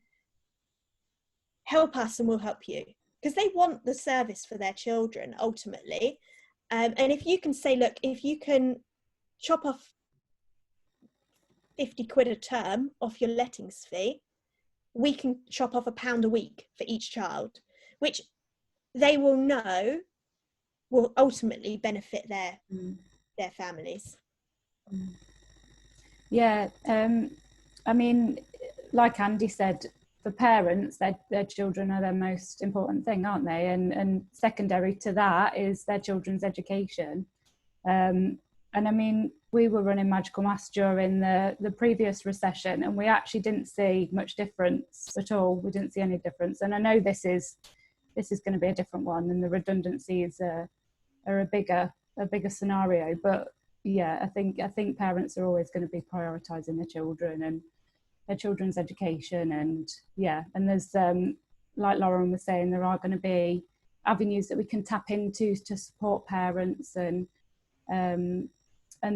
help us and we'll help you. Because they want the service for their children ultimately. And if you can say, look, if you can chop off 50 quid a term off your lettings fee, we can chop off £1 a week for each child, which they will know will ultimately benefit their families. Yeah, I mean, like Andy said, for parents, their children are their most important thing, aren't they? And secondary to that is their children's education. And I mean, we were running Magical Maths during the previous recession, and we actually didn't see much difference at all. We didn't see any difference. And I know this is going to be a different one, and the redundancies are a bigger scenario. But yeah, I think parents are always going to be prioritising their children and their children's education. And yeah, and there's like Lauren was saying, there are going to be avenues that we can tap into to support parents and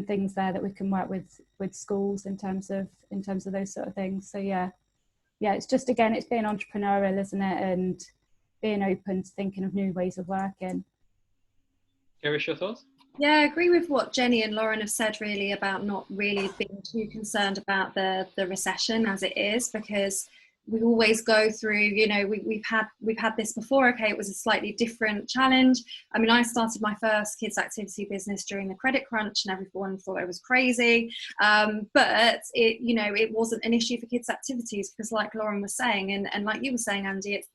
things there that we can work with schools in terms of those sort of things. So yeah, it's just, again, it's being entrepreneurial, isn't it, and being open to thinking of new ways of working. Cerys, your thoughts? Yeah, I agree with what Jenny and Lauren have said, really, about not really being too concerned about the recession as it is, because we always go through, you know, we've had this before. Okay, it was a slightly different challenge. I mean, I started my first kids activity business during the credit crunch, and everyone thought I was crazy. But it wasn't an issue for kids activities, because, like Lauren was saying, and like you were saying, Andy, it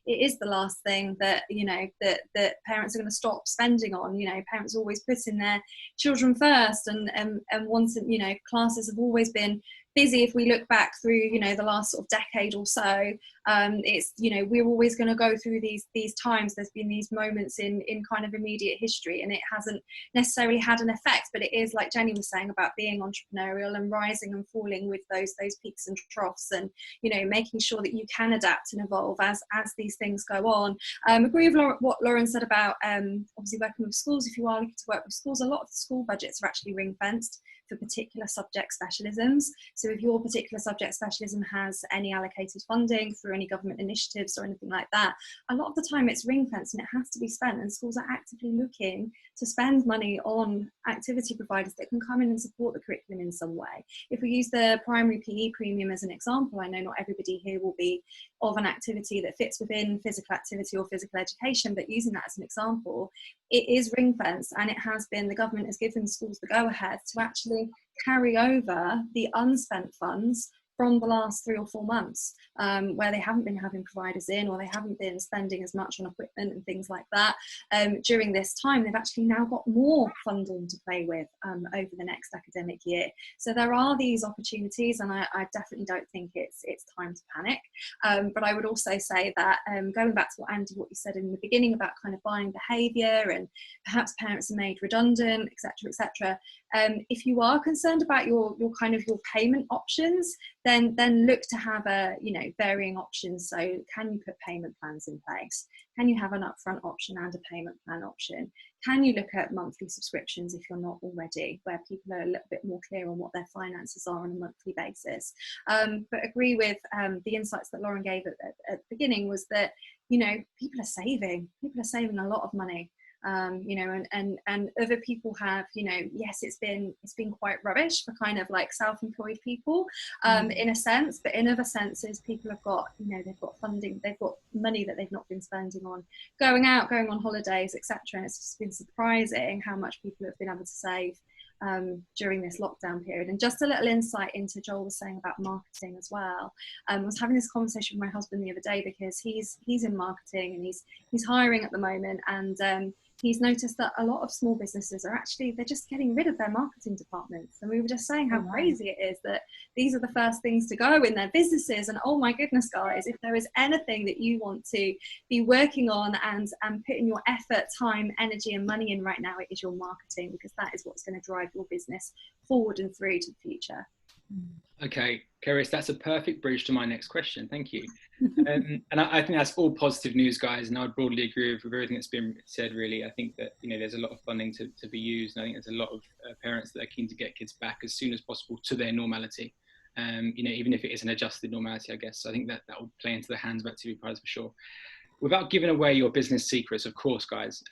is the last thing that, you know, that parents are going to stop spending on. You know, parents always putting their children first, and wanting, you know, classes have always been busy. If we look back through, you know, the last sort of decade or so, it's, you know, we're always going to go through these times. There's been these moments in kind of immediate history, and it hasn't necessarily had an effect. But it is, like Jenny was saying, about being entrepreneurial and rising and falling with those peaks and troughs, and, you know, making sure that you can adapt and evolve as these things go on. Agree with what Lauren said about obviously working with schools. If you are looking to work with schools, a lot of the school budgets are actually ring fenced for particular subject specialisms. So if your particular subject specialism has any allocated funding through any government initiatives or anything like that, a lot of the time it's ring fenced and it has to be spent, and schools are actively looking to spend money on activity providers that can come in and support the curriculum in some way. If we use the primary PE premium as an example, I know not everybody here will be of an activity that fits within physical activity or physical education, but using that as an example, it is ring fenced, and it has been, the government has given schools the go ahead to actually carry over the unspent funds from the last 3 or 4 months, where they haven't been having providers in, or they haven't been spending as much on equipment and things like that. During this time, they've actually now got more funding to play with over the next academic year. So there are these opportunities, and I definitely don't think it's time to panic. But I would also say that, going back to what you said in the beginning about kind of buying behaviour, and perhaps parents are made redundant, etc., etc., If you are concerned about your payment options, then look to have varying options. So can you put payment plans in place? Can you have an upfront option and a payment plan option? Can you look at monthly subscriptions if you're not already, where people are a little bit more clear on what their finances are on a monthly basis? But agree with the insights that Lauren gave at the beginning, was that, people are saving a lot of money. And other people have, yes, it's been quite rubbish for kind of like self-employed people, in a sense, but in other senses, people have got, they've got funding, they've got money that they've not been spending on going out, going on holidays, etc. And it's just been surprising how much people have been able to save during this lockdown period. And just a little insight into Joel was saying about marketing as well. I was having this conversation with my husband the other day, because he's in marketing and he's hiring at the moment, and he's noticed that a lot of small businesses they're just getting rid of their marketing departments. And we were just saying how crazy it is that these are the first things to go in their businesses. And oh my goodness, guys, if there is anything that you want to be working on and putting your effort, time, energy and money in right now, it is your marketing, because that is what's going to drive your business forward and through to the future. Okay, Cerys, that's a perfect bridge to my next question. Thank you. And I think that's all positive news, guys. And I would broadly agree with everything that's been said, really. I think that, there's a lot of funding to be used. And I think there's a lot of parents that are keen to get kids back as soon as possible to their normality. Even if it is an adjusted normality, I guess. I think that will play into the hands of activity providers for sure. Without giving away your business secrets, of course, guys,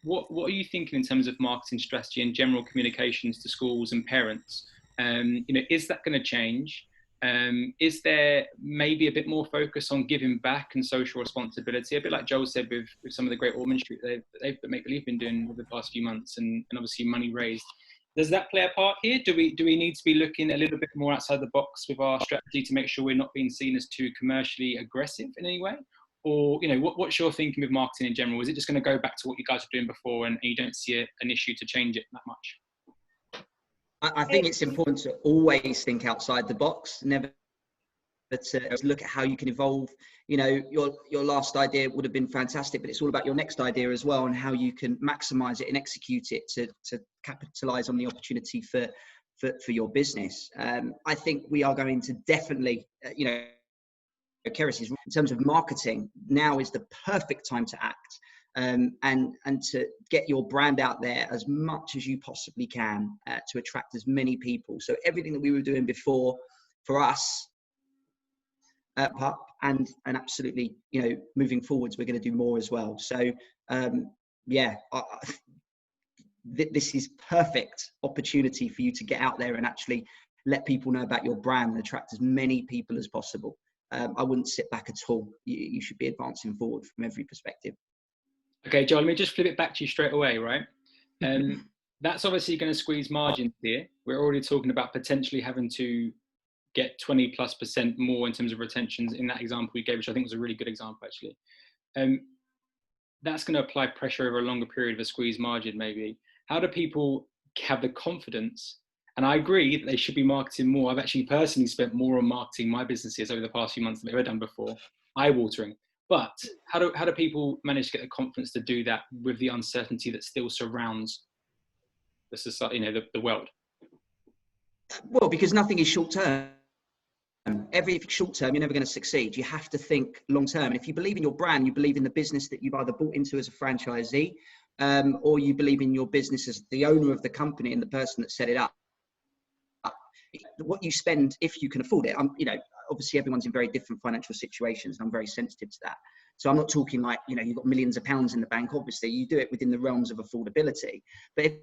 what are you thinking in terms of marketing strategy and general communications to schools and parents? Is that going to change? Is there maybe a bit more focus on giving back and social responsibility, a bit like Joel said with some of the great ornamenry they've Make Believe been doing over the past few months, and obviously money raised? Does that play a part here? Do we need to be looking a little bit more outside the box with our strategy to make sure we're not being seen as too commercially aggressive in any way? Or, what's your thinking with marketing in general? Is it just going to go back to what you guys were doing before, and you don't see an issue to change it that much? I think it's important to always think outside the box, never to look at how you can evolve. Your last idea would have been fantastic, but it's all about your next idea as well, and how you can maximize it and execute it to capitalize on the opportunity for your business. I think we are going to definitely, Cerys is, in terms of marketing, now is the perfect time to act. And to get your brand out there as much as you possibly can, to attract as many people. So everything that we were doing before, for us, and absolutely, moving forwards, we're going to do more as well. So this is perfect opportunity for you to get out there and actually let people know about your brand and attract as many people as possible. I wouldn't sit back at all. You should be advancing forward from every perspective. Okay, Joel, let me just flip it back to you straight away, right? That's obviously going to squeeze margins here. We're already talking about potentially having to get 20+% more in terms of retentions in that example we gave, which I think was a really good example, actually. That's going to apply pressure over a longer period of a squeeze margin, maybe. How do people have the confidence? And I agree that they should be marketing more. I've actually personally spent more on marketing my businesses over the past few months than I've ever done before. Eye-watering. But how do people manage to get the confidence to do that with the uncertainty that still surrounds the society, the world? Well, because nothing is short term. Everything short term, you're never going to succeed. You have to think long term. And if you believe in your brand, you believe in the business that you've either bought into as a franchisee, or you believe in your business as the owner of the company and the person that set it up. What you spend, if you can afford it, obviously everyone's in very different financial situations, and I'm very sensitive to that. So I'm not talking like, you've got millions of pounds in the bank. Obviously you do it within the realms of affordability. But if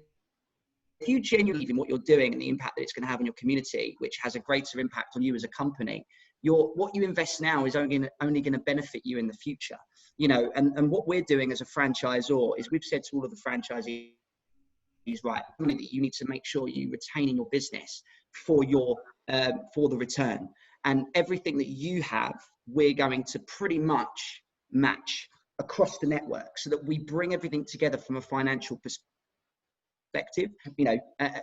you genuinely believe in what you're doing and the impact that it's going to have on your community, which has a greater impact on you as a company, what you invest now is only going to benefit you in the future. And what we're doing as a franchisor is we've said to all of the franchisees, right, you need to make sure you retain in your business for the return, and everything that you have, we're going to pretty much match across the network, so that we bring everything together from a financial perspective,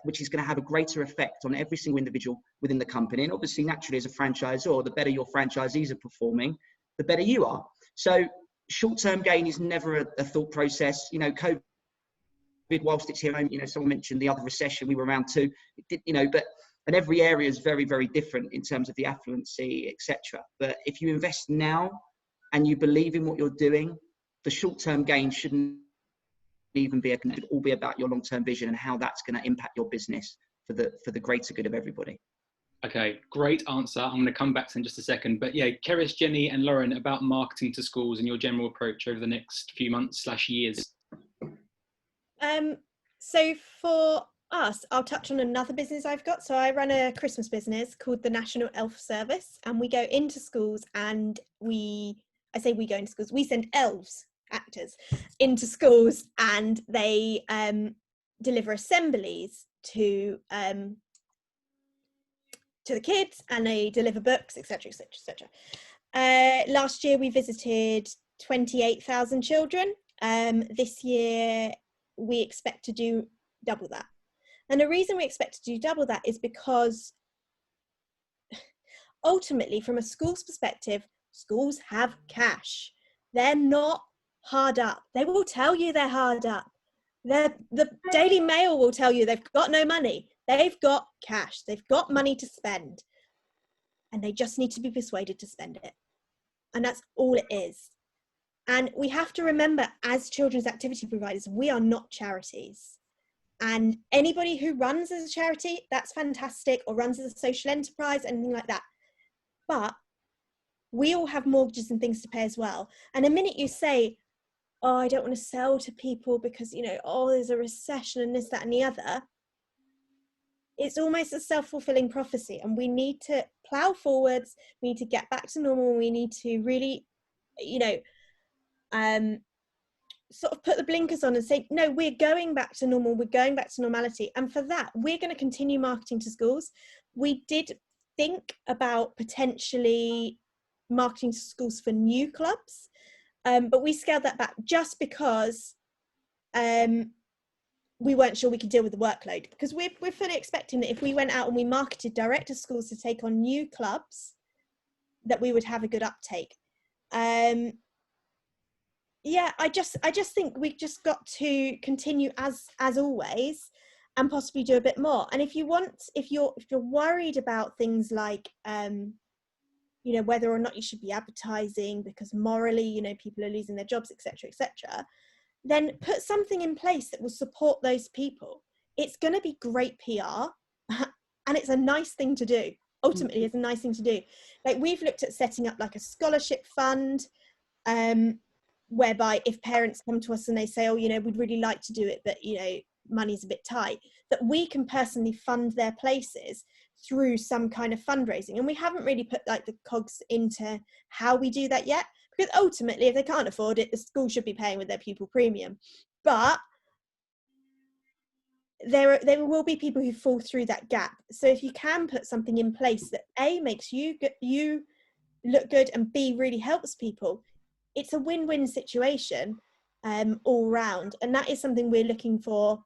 which is going to have a greater effect on every single individual within the company. And obviously, naturally, as a franchisor, the better your franchisees are performing, the better you are. So short-term gain is never a thought process. COVID whilst it's here, you know, someone mentioned the other recession, we were around too. It did, you know, and every area is very, very different in terms of the affluency, etc. But if you invest now and you believe in what you're doing, the short-term gain shouldn't even be, it should all be about your long-term vision and how that's going to impact your business for the greater good of everybody. Okay, great answer. I'm going to come back to in just a second. But yeah, Cerys, Jenni and Lauren, about marketing to schools and your general approach over the next few months/years. So for us, I'll touch on another business I've got. So I run a Christmas business called the National Elf Service, and we go into schools and we send elves, actors, into schools, and they deliver assemblies to the kids, and they deliver books, etc., etc., etc. Last year we visited 28,000 children. This year we expect to do double that. And the reason we expect to do double that is because ultimately, from a school's perspective, schools have cash. They're not hard up. They will tell you they're hard up. The Daily Mail will tell you they've got no money. They've got cash. They've got money to spend. And they just need to be persuaded to spend it. And that's all it is. And we have to remember, as children's activity providers, we are not charities. And anybody who runs as a charity, that's fantastic, or runs as a social enterprise, anything like that. But we all have mortgages and things to pay as well. And the minute you say, oh, I don't want to sell to people because, you know, oh, there's a recession and this, that, and the other, it's almost a self-fulfilling prophecy. And we need to plow forwards. We need to get back to normal. We need to really, you know, sort of put the blinkers on and say, no, we're going back to normal. We're going back to normality. And for that, we're going to continue marketing to schools. We did think about potentially marketing to schools for new clubs, but we scaled that back just because we weren't sure we could deal with the workload, because we're fully expecting that if we went out and we marketed direct to schools to take on new clubs, that we would have a good uptake. Yeah, I just think we just got to continue as always, and possibly do a bit more. And if you're worried about things like you know, whether or not you should be advertising because morally, you know, people are losing their jobs, etc., etc., then put something in place that will support those people. It's going to be great PR, and it's a nice thing to do. Ultimately, it's a nice thing to do. Like, we've looked at setting up like a scholarship fund, whereby if parents come to us and they say, oh, you know, we'd really like to do it, but, you know, money's a bit tight, that we can personally fund their places through some kind of fundraising. And we haven't really put like the cogs into how we do that yet, because ultimately, if they can't afford it, the school should be paying with their pupil premium. But there will be people who fall through that gap. So if you can put something in place that A, makes you look good, and B, really helps people, it's a win-win situation all round. And that is something we're looking for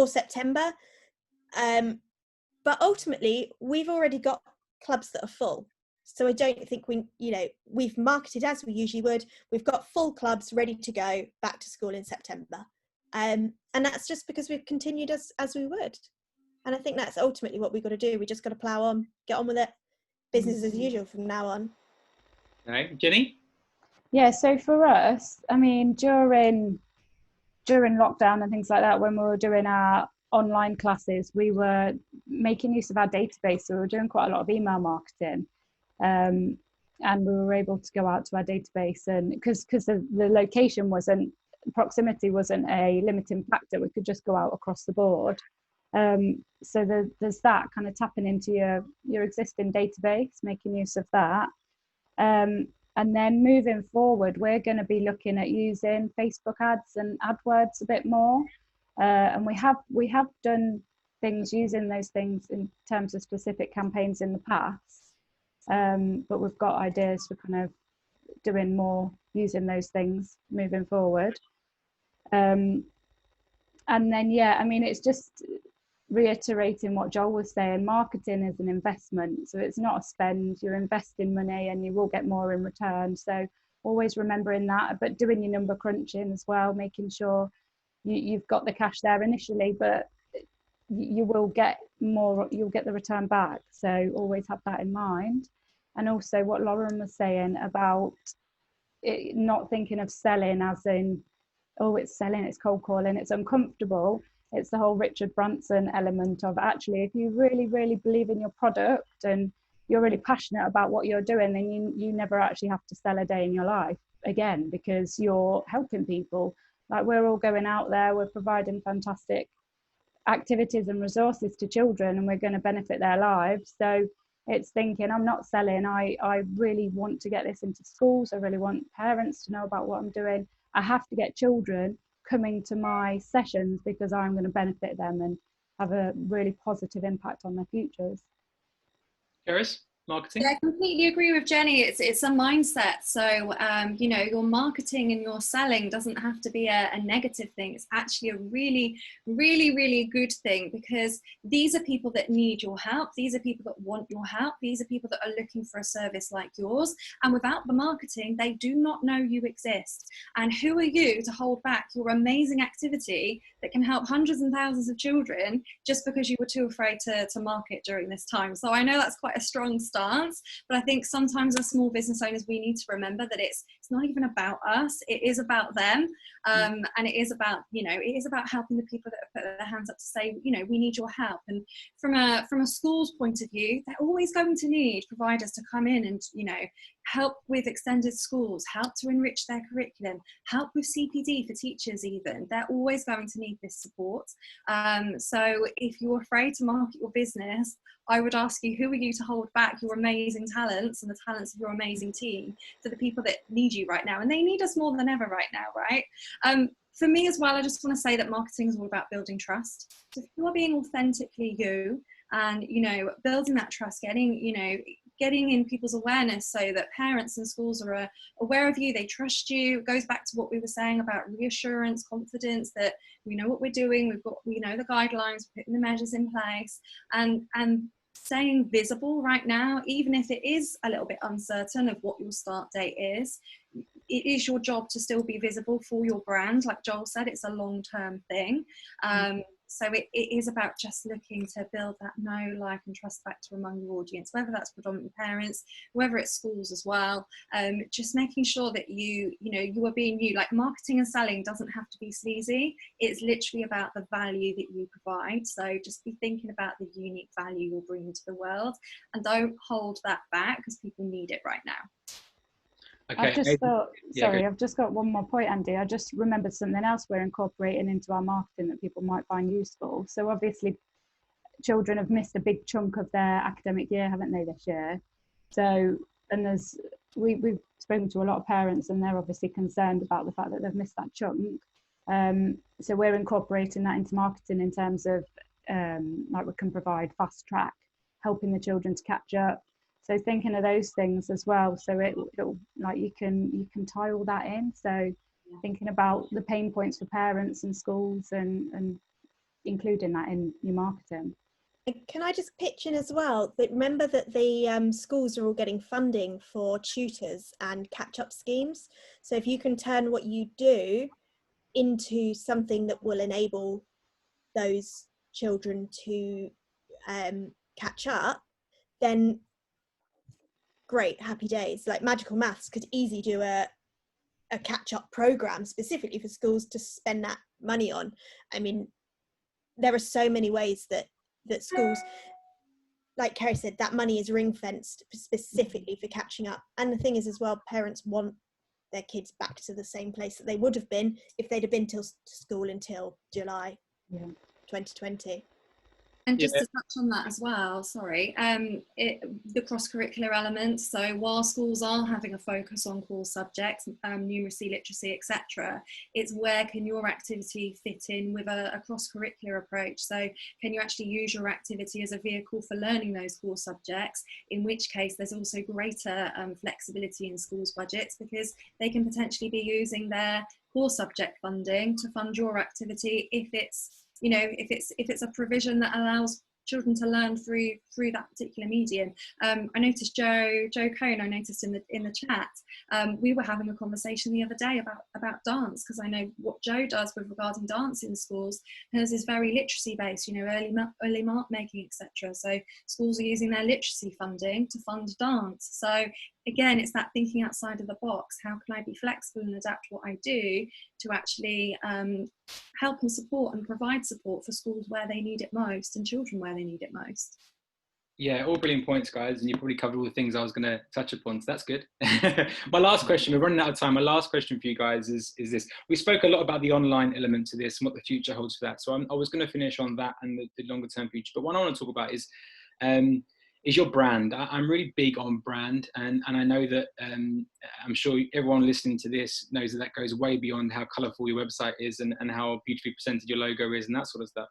September. But ultimately, we've already got clubs that are full. So I don't think we've marketed as we usually would. We've got full clubs ready to go back to school in September. And that's just because we've continued as we would. And I think that's ultimately what we've got to do. We just got to plow on, get on with it. Business as usual from now on. All right, Jenni? Yeah, so for us, I mean, during lockdown and things like that, when we were doing our online classes, we were making use of our database. So we were doing quite a lot of email marketing. And we were able to go out to our database, and because the location proximity wasn't a limiting factor, we could just go out across the board. So there's that kind of tapping into your existing database, making use of that. And then moving forward, we're going to be looking at using Facebook ads and AdWords a bit more. And we have done things using those things in terms of specific campaigns in the past. But we've got ideas for kind of doing more using those things moving forward. And then, yeah, I mean, it's just reiterating what Joel was saying. Marketing is an investment, so it's not a spend. You're investing money and you will get more in return. So always remembering that, but doing your number crunching as well, making sure you've got the cash there initially, but you will get more, you'll get the return back. So always have that in mind. And also what Lauren was saying about it, not thinking of selling as in, oh, it's selling, it's cold calling, it's uncomfortable. It's the whole Richard Branson element of, actually, if you really, really believe in your product and you're really passionate about what you're doing, then you never actually have to sell a day in your life again, because you're helping people. Like, we're all going out there, we're providing fantastic activities and resources to children, and we're going to benefit their lives. So it's thinking, I'm not selling, I really want to get this into schools, I really want parents to know about what I'm doing. I have to get children coming to my sessions because I'm going to benefit them and have a really positive impact on their futures. Cerys, marketing? Yeah, I completely agree with Jenny. It's a mindset. So, you know, your marketing and your selling doesn't have to be a negative thing. It's actually a really, really, really good thing, because these are people that need your help. These are people that want your help. These are people that are looking for a service like yours. And without the marketing, they do not know you exist. And who are you to hold back your amazing activity that can help hundreds and thousands of children just because you were too afraid to market during this time? So I know that's quite a strong stance. But I think sometimes as small business owners, we need to remember that it's not even about us. It is about them. And it is about, you know, it is about helping the people that have put their hands up to say, you know, we need your help. And from a school's point of view, they're always going to need providers to come in and, you know, help with extended schools, help to enrich their curriculum, help with CPD for teachers even. They're always going to need this support. So if you're afraid to market your business, I would ask you, who are you to hold back your amazing talents and the talents of your amazing team for the people that need you right now? And they need us more than ever right now, right? For me as well, I just want to say that marketing is all about building trust. So if you are being authentically you and, you know, building that trust, getting in people's awareness so that parents and schools are aware of you, they trust you. It goes back to what we were saying about reassurance, confidence, that we know what we're doing, we know the guidelines, we're putting the measures in place, and staying visible right now, even if it is a little bit uncertain of what your start date is. It is your job to still be visible for your brand. Like Joel said, it's a long-term thing. So it is about just looking to build that know, like and trust factor among your audience, whether that's predominantly parents, whether it's schools as well. Just making sure that you are being you. Like, marketing and selling doesn't have to be sleazy. It's literally about the value that you provide. So just be thinking about the unique value you're bringing to the world, and don't hold that back, because people need it right now. Okay. I've just got one more point, Andy. I just remembered something else we're incorporating into our marketing that people might find useful. So obviously children have missed a big chunk of their academic year, haven't they, this year? So, and we've spoken to a lot of parents, and they're obviously concerned about the fact that they've missed that chunk. So we're incorporating that into marketing in terms of like, we can provide fast track, helping the children to catch up. So thinking of those things as well, so it'll like you can tie all that in. So thinking about the pain points for parents and schools, and including that in your marketing. Can I just pitch in as well that remember that the schools are all getting funding for tutors and catch-up schemes. So if you can turn what you do into something that will enable those children to catch up, then great, happy days. Like Magical Maths could easily do a catch-up program specifically for schools to spend that money on. I mean, there are so many ways that schools, like Kerry said, that money is ring-fenced specifically for catching up. And the thing is as well, parents want their kids back to the same place that they would have been if they'd have been to school until July 2020. And just to touch on that as well, sorry, the cross-curricular elements. So while schools are having a focus on core subjects, numeracy, literacy, etc., it's where can your activity fit in with a cross-curricular approach? So can you actually use your activity as a vehicle for learning those core subjects, in which case there's also greater flexibility in schools' budgets, because they can potentially be using their core subject funding to fund your activity if it's, you know, if it's a provision that allows children to learn through that particular medium. I noticed Joe Cohn, I noticed in the chat, we were having a conversation the other day about dance, because I know what Joe does with regarding dance in schools. Hers is very literacy based, you know, early mark making, etc. So schools are using their literacy funding to fund dance. So again, it's that thinking outside of the box. How can I be flexible and adapt what I do to actually help and support and provide support for schools where they need it most and children where they need it most? Yeah, all brilliant points, guys, and you probably covered all the things I was going to touch upon, so that's good. My last question, we're running out of time. My last question for you guys is this. We spoke a lot about the online element to this and what the future holds for that, so I was going to finish on that and the longer term future, but what I want to talk about is your brand. I'm really big on brand, and I know that I'm sure everyone listening to this knows that goes way beyond how colourful your website is and how beautifully presented your logo is and that sort of stuff.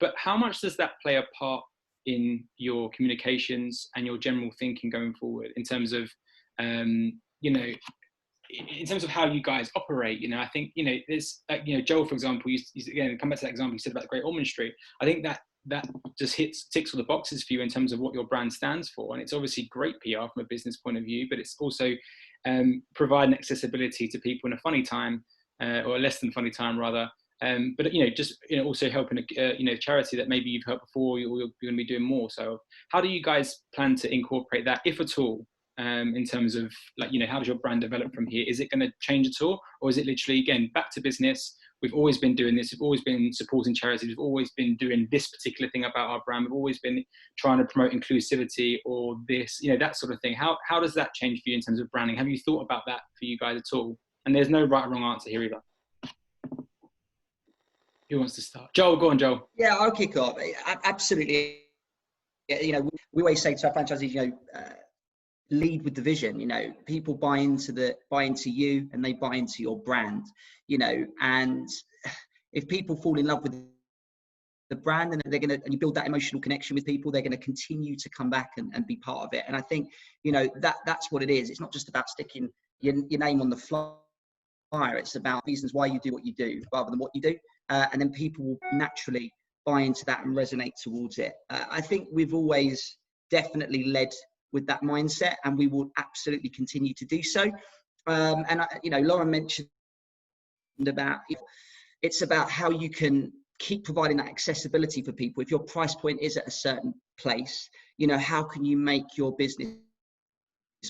But how much does that play a part in your communications and your general thinking going forward in terms of, you know, in terms of how you guys operate? You know, I think, you know, there's, you know, Joel, for example, again, come back to that example you said about the Great Ormond Street. I think that just ticks all the boxes for you in terms of what your brand stands for. And it's obviously great PR from a business point of view, but it's also providing accessibility to people in a funny time, or a less than funny time rather. But, you know, just, you know, also helping a, you know, charity that maybe you've helped before, you're going to be doing more. So how do you guys plan to incorporate that, if at all, in terms of, like, you know, how does your brand develop from here? Is it going to change at all? Or is it literally, again, back to business? We've always been doing this. We've always been supporting charities. We've always been doing this particular thing about our brand. We've always been trying to promote inclusivity or this, you know, that sort of thing. How does that change for you in terms of branding? Have you thought about that for you guys at all? And there's no right or wrong answer here either. Who wants to start? Joel, go on, Joel. Yeah, I'll kick off. Absolutely. You know, we always say to our franchisees, you know, lead with the vision. You know, people buy into you and they buy into your brand. You know, and if people fall in love with the brand and and you build that emotional connection with people, they're going to continue to come back and be part of it. And I think, you know, that's what it is. It's not just about sticking your name on the flyer. It's about reasons why you do what you do rather than what you do. And then people will naturally buy into that and resonate towards it. I think we've always definitely led with that mindset, and we will absolutely continue to do so. And you know, Lauren mentioned about, it's about how you can keep providing that accessibility for people. If your price point is at a certain place, you know, how can you make your business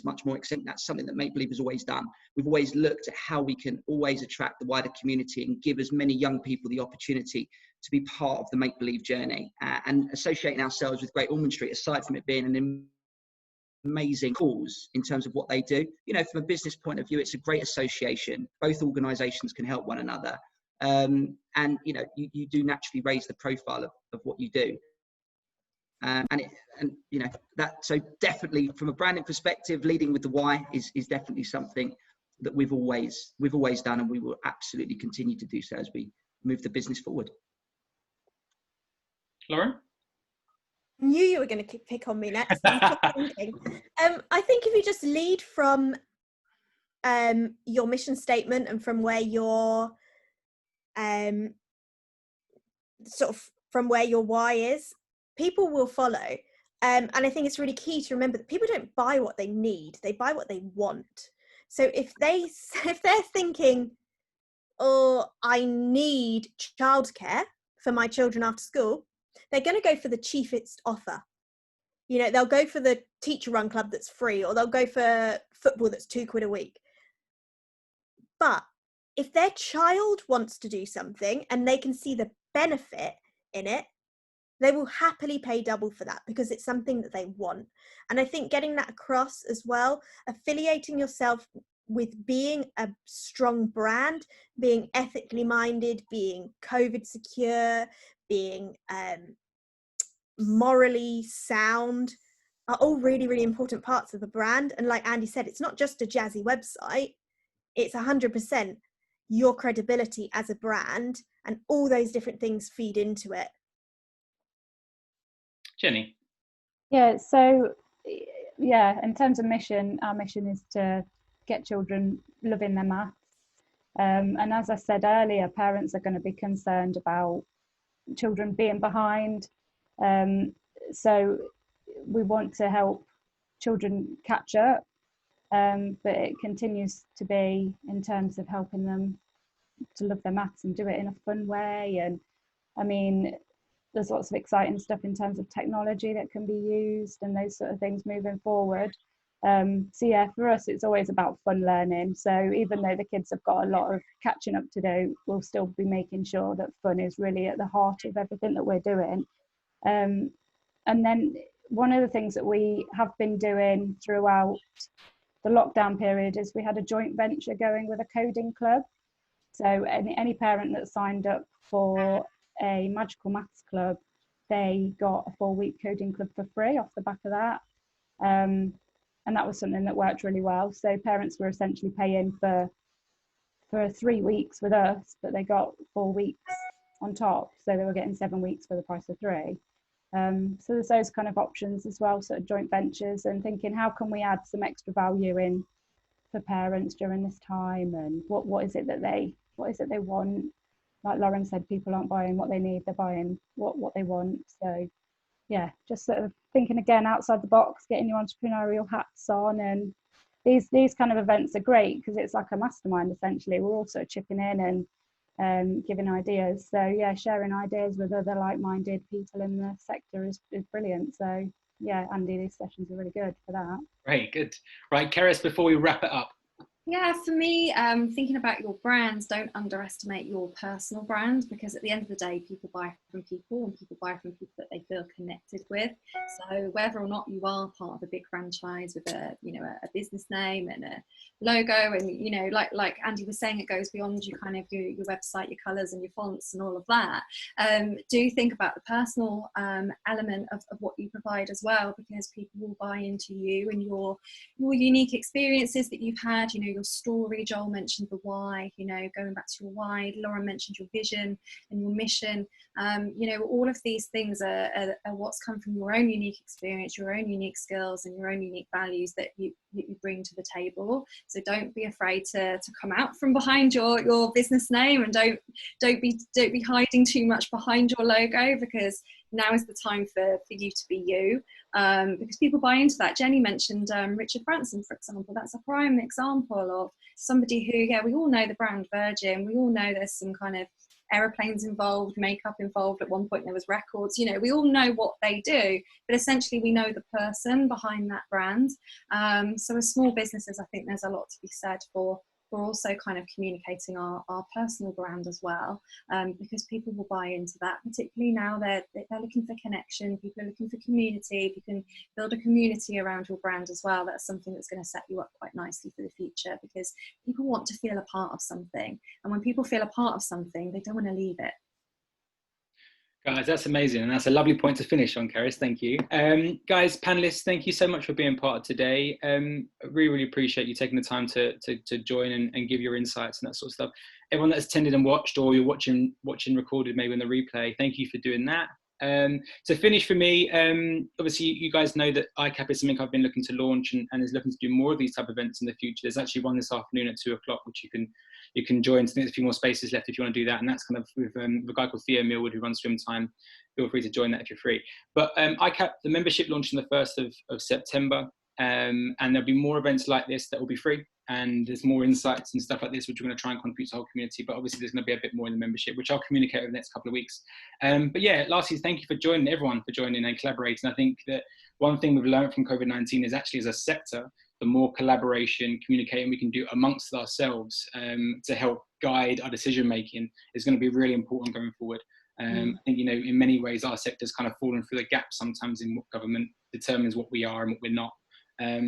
much more accessible? That's something that Make Believe has always done. We've always looked at how we can always attract the wider community and give as many young people the opportunity to be part of the Make Believe journey, and associating ourselves with Great Ormond Street, aside from it being an amazing cause in terms of what they do. You know, from a business point of view, it's a great association. Both organisations can help one another. And, you know, you do naturally raise the profile of what you do. And you know, so definitely from a branding perspective, leading with the why is definitely something that we've always done, and we will absolutely continue to do so as we move the business forward. Lauren? I knew you were going to pick on me next. I think if you just lead from your mission statement and from where your sort of from where your why is, people will follow. And I think it's really key to remember that people don't buy what they need; they buy what they want. So if they're thinking, "Oh, I need childcare for my children after school," they're going to go for the cheapest offer. You know, they'll go for the teacher run club that's free, or they'll go for football that's £2 a week. But if their child wants to do something and they can see the benefit in it, they will happily pay double for that because it's something that they want. And I think getting that across as well, affiliating yourself with being a strong brand, being ethically minded, being COVID secure, being morally sound, are all really, really important parts of the brand. And like Andy said, it's not just a jazzy website, it's 100% your credibility as a brand, and all those different things feed into it. Jenni? Yeah, so yeah, in terms of mission, our mission is to get children loving their maths. And as I said earlier, parents are going to be concerned about children being behind, So we want to help children catch up, but it continues to be in terms of helping them to love their maths and do it in a fun way. And I mean, there's lots of exciting stuff in terms of technology that can be used and those sort of things moving forward. So yeah, for us, it's always about fun learning. So even though the kids have got a lot of catching up to do, we'll still be making sure that fun is really at the heart of everything that we're doing. And then one of the things that we have been doing throughout the lockdown period is we had a joint venture going with a coding club. So any parent that signed up for a magical maths club, they got a 4-week coding club for free off the back of that. And that was something that worked really well. So parents were essentially paying for 3 weeks with us, but they got 4 weeks on top. So they were getting 7 weeks for the price of 3. So there's those kind of options as well, sort of joint ventures, and thinking how can we add some extra value in for parents during this time, and what is it that they want. Like Lauren said, people aren't buying what they need, they're buying what they want. So yeah, just sort of thinking again outside the box, getting your entrepreneurial hats on. And these kind of events are great because it's like a mastermind essentially. We're all sort of chipping in and giving ideas. So yeah, sharing ideas with other like-minded people in the sector is brilliant. So yeah, Andy, these sessions are really good for that. Great, good. Right, Cerys, before we wrap it up. Yeah, for me, thinking about your brands, don't underestimate your personal brand, because at the end of the day, people buy from people, and people buy from people that they feel connected with. So whether or not you are part of a big franchise with a business name and a logo, and like Andy was saying, it goes beyond your kind of your website, your colours and your fonts and all of that. Do think about the personal element of what you provide as well, because people will buy into you and your unique experiences that you've had. Your story. Joel mentioned the why, going back to your why. Lauren mentioned your vision and your mission. All of these things are what's come from your own unique experience, your own unique skills, and your own unique values that you bring to the table. So don't be afraid to come out from behind your business name, and don't be hiding too much behind your logo, because now is the time for you to be you, because people buy into that. Jenni mentioned Richard Branson, for example. That's a prime example of somebody who, we all know the brand Virgin. We all know there's some kind of aeroplanes involved, makeup involved. At one point there was records. We all know what they do, but essentially we know the person behind that brand. So as small businesses, I think there's a lot to be said for also kind of communicating our personal brand as well, because people will buy into that, particularly now they're looking for connection. People are looking for community. If you can build a community around your brand as well, that's something that's going to set you up quite nicely for the future, because people want to feel a part of something, and when people feel a part of something, they don't want to leave it. Guys, that's amazing, and that's a lovely point to finish on, Cerys. Thank you. Guys, panelists, thank you so much for being part of today. I really appreciate you taking the time to join and give your insights and that sort of stuff. Everyone that's attended and watched, or you're watching recorded maybe in the replay, thank you for doing that. To finish for me, obviously you guys know that ICAP is something I've been looking to launch and is looking to do more of these type of events in the future. There's actually one this afternoon at 2:00, which you can join. I think there's a few more spaces left if you want to do that, and that's kind of with a guy called Theo Millwood who runs Swim Time. Feel free to join that if you're free. But ICAP, the membership launched on the 1st of September, and there'll be more events like this that will be free, and there's more insights and stuff like this which we're going to try and contribute to the whole community. But obviously there's going to be a bit more in the membership, which I'll communicate over the next couple of weeks. But yeah, lastly, thank you for joining, everyone for joining and collaborating. I think that one thing we've learned from COVID-19 is actually, as a sector, the more collaboration, communicating we can do amongst ourselves to help guide our decision making is going to be really important going forward. I think, in many ways our sector's kind of fallen through the gap sometimes in what government determines what we are and what we're not.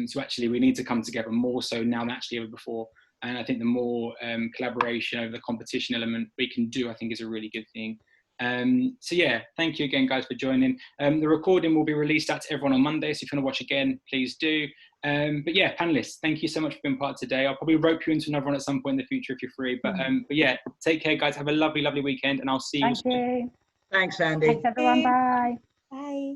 So actually we need to come together more so now than actually ever before. And I think the more collaboration over the competition element we can do, I think is a really good thing. So yeah, thank you again, guys, for joining. The recording will be released out to everyone on Monday, so if you want to watch again, please do. But yeah, panelists, thank you so much for being part of today. I'll probably rope you into another one at some point in the future if you're free. But yeah, take care, guys. Have a lovely, lovely weekend, and I'll see you soon. Thank you. Thanks, Andy. Thanks, everyone. Bye. Bye.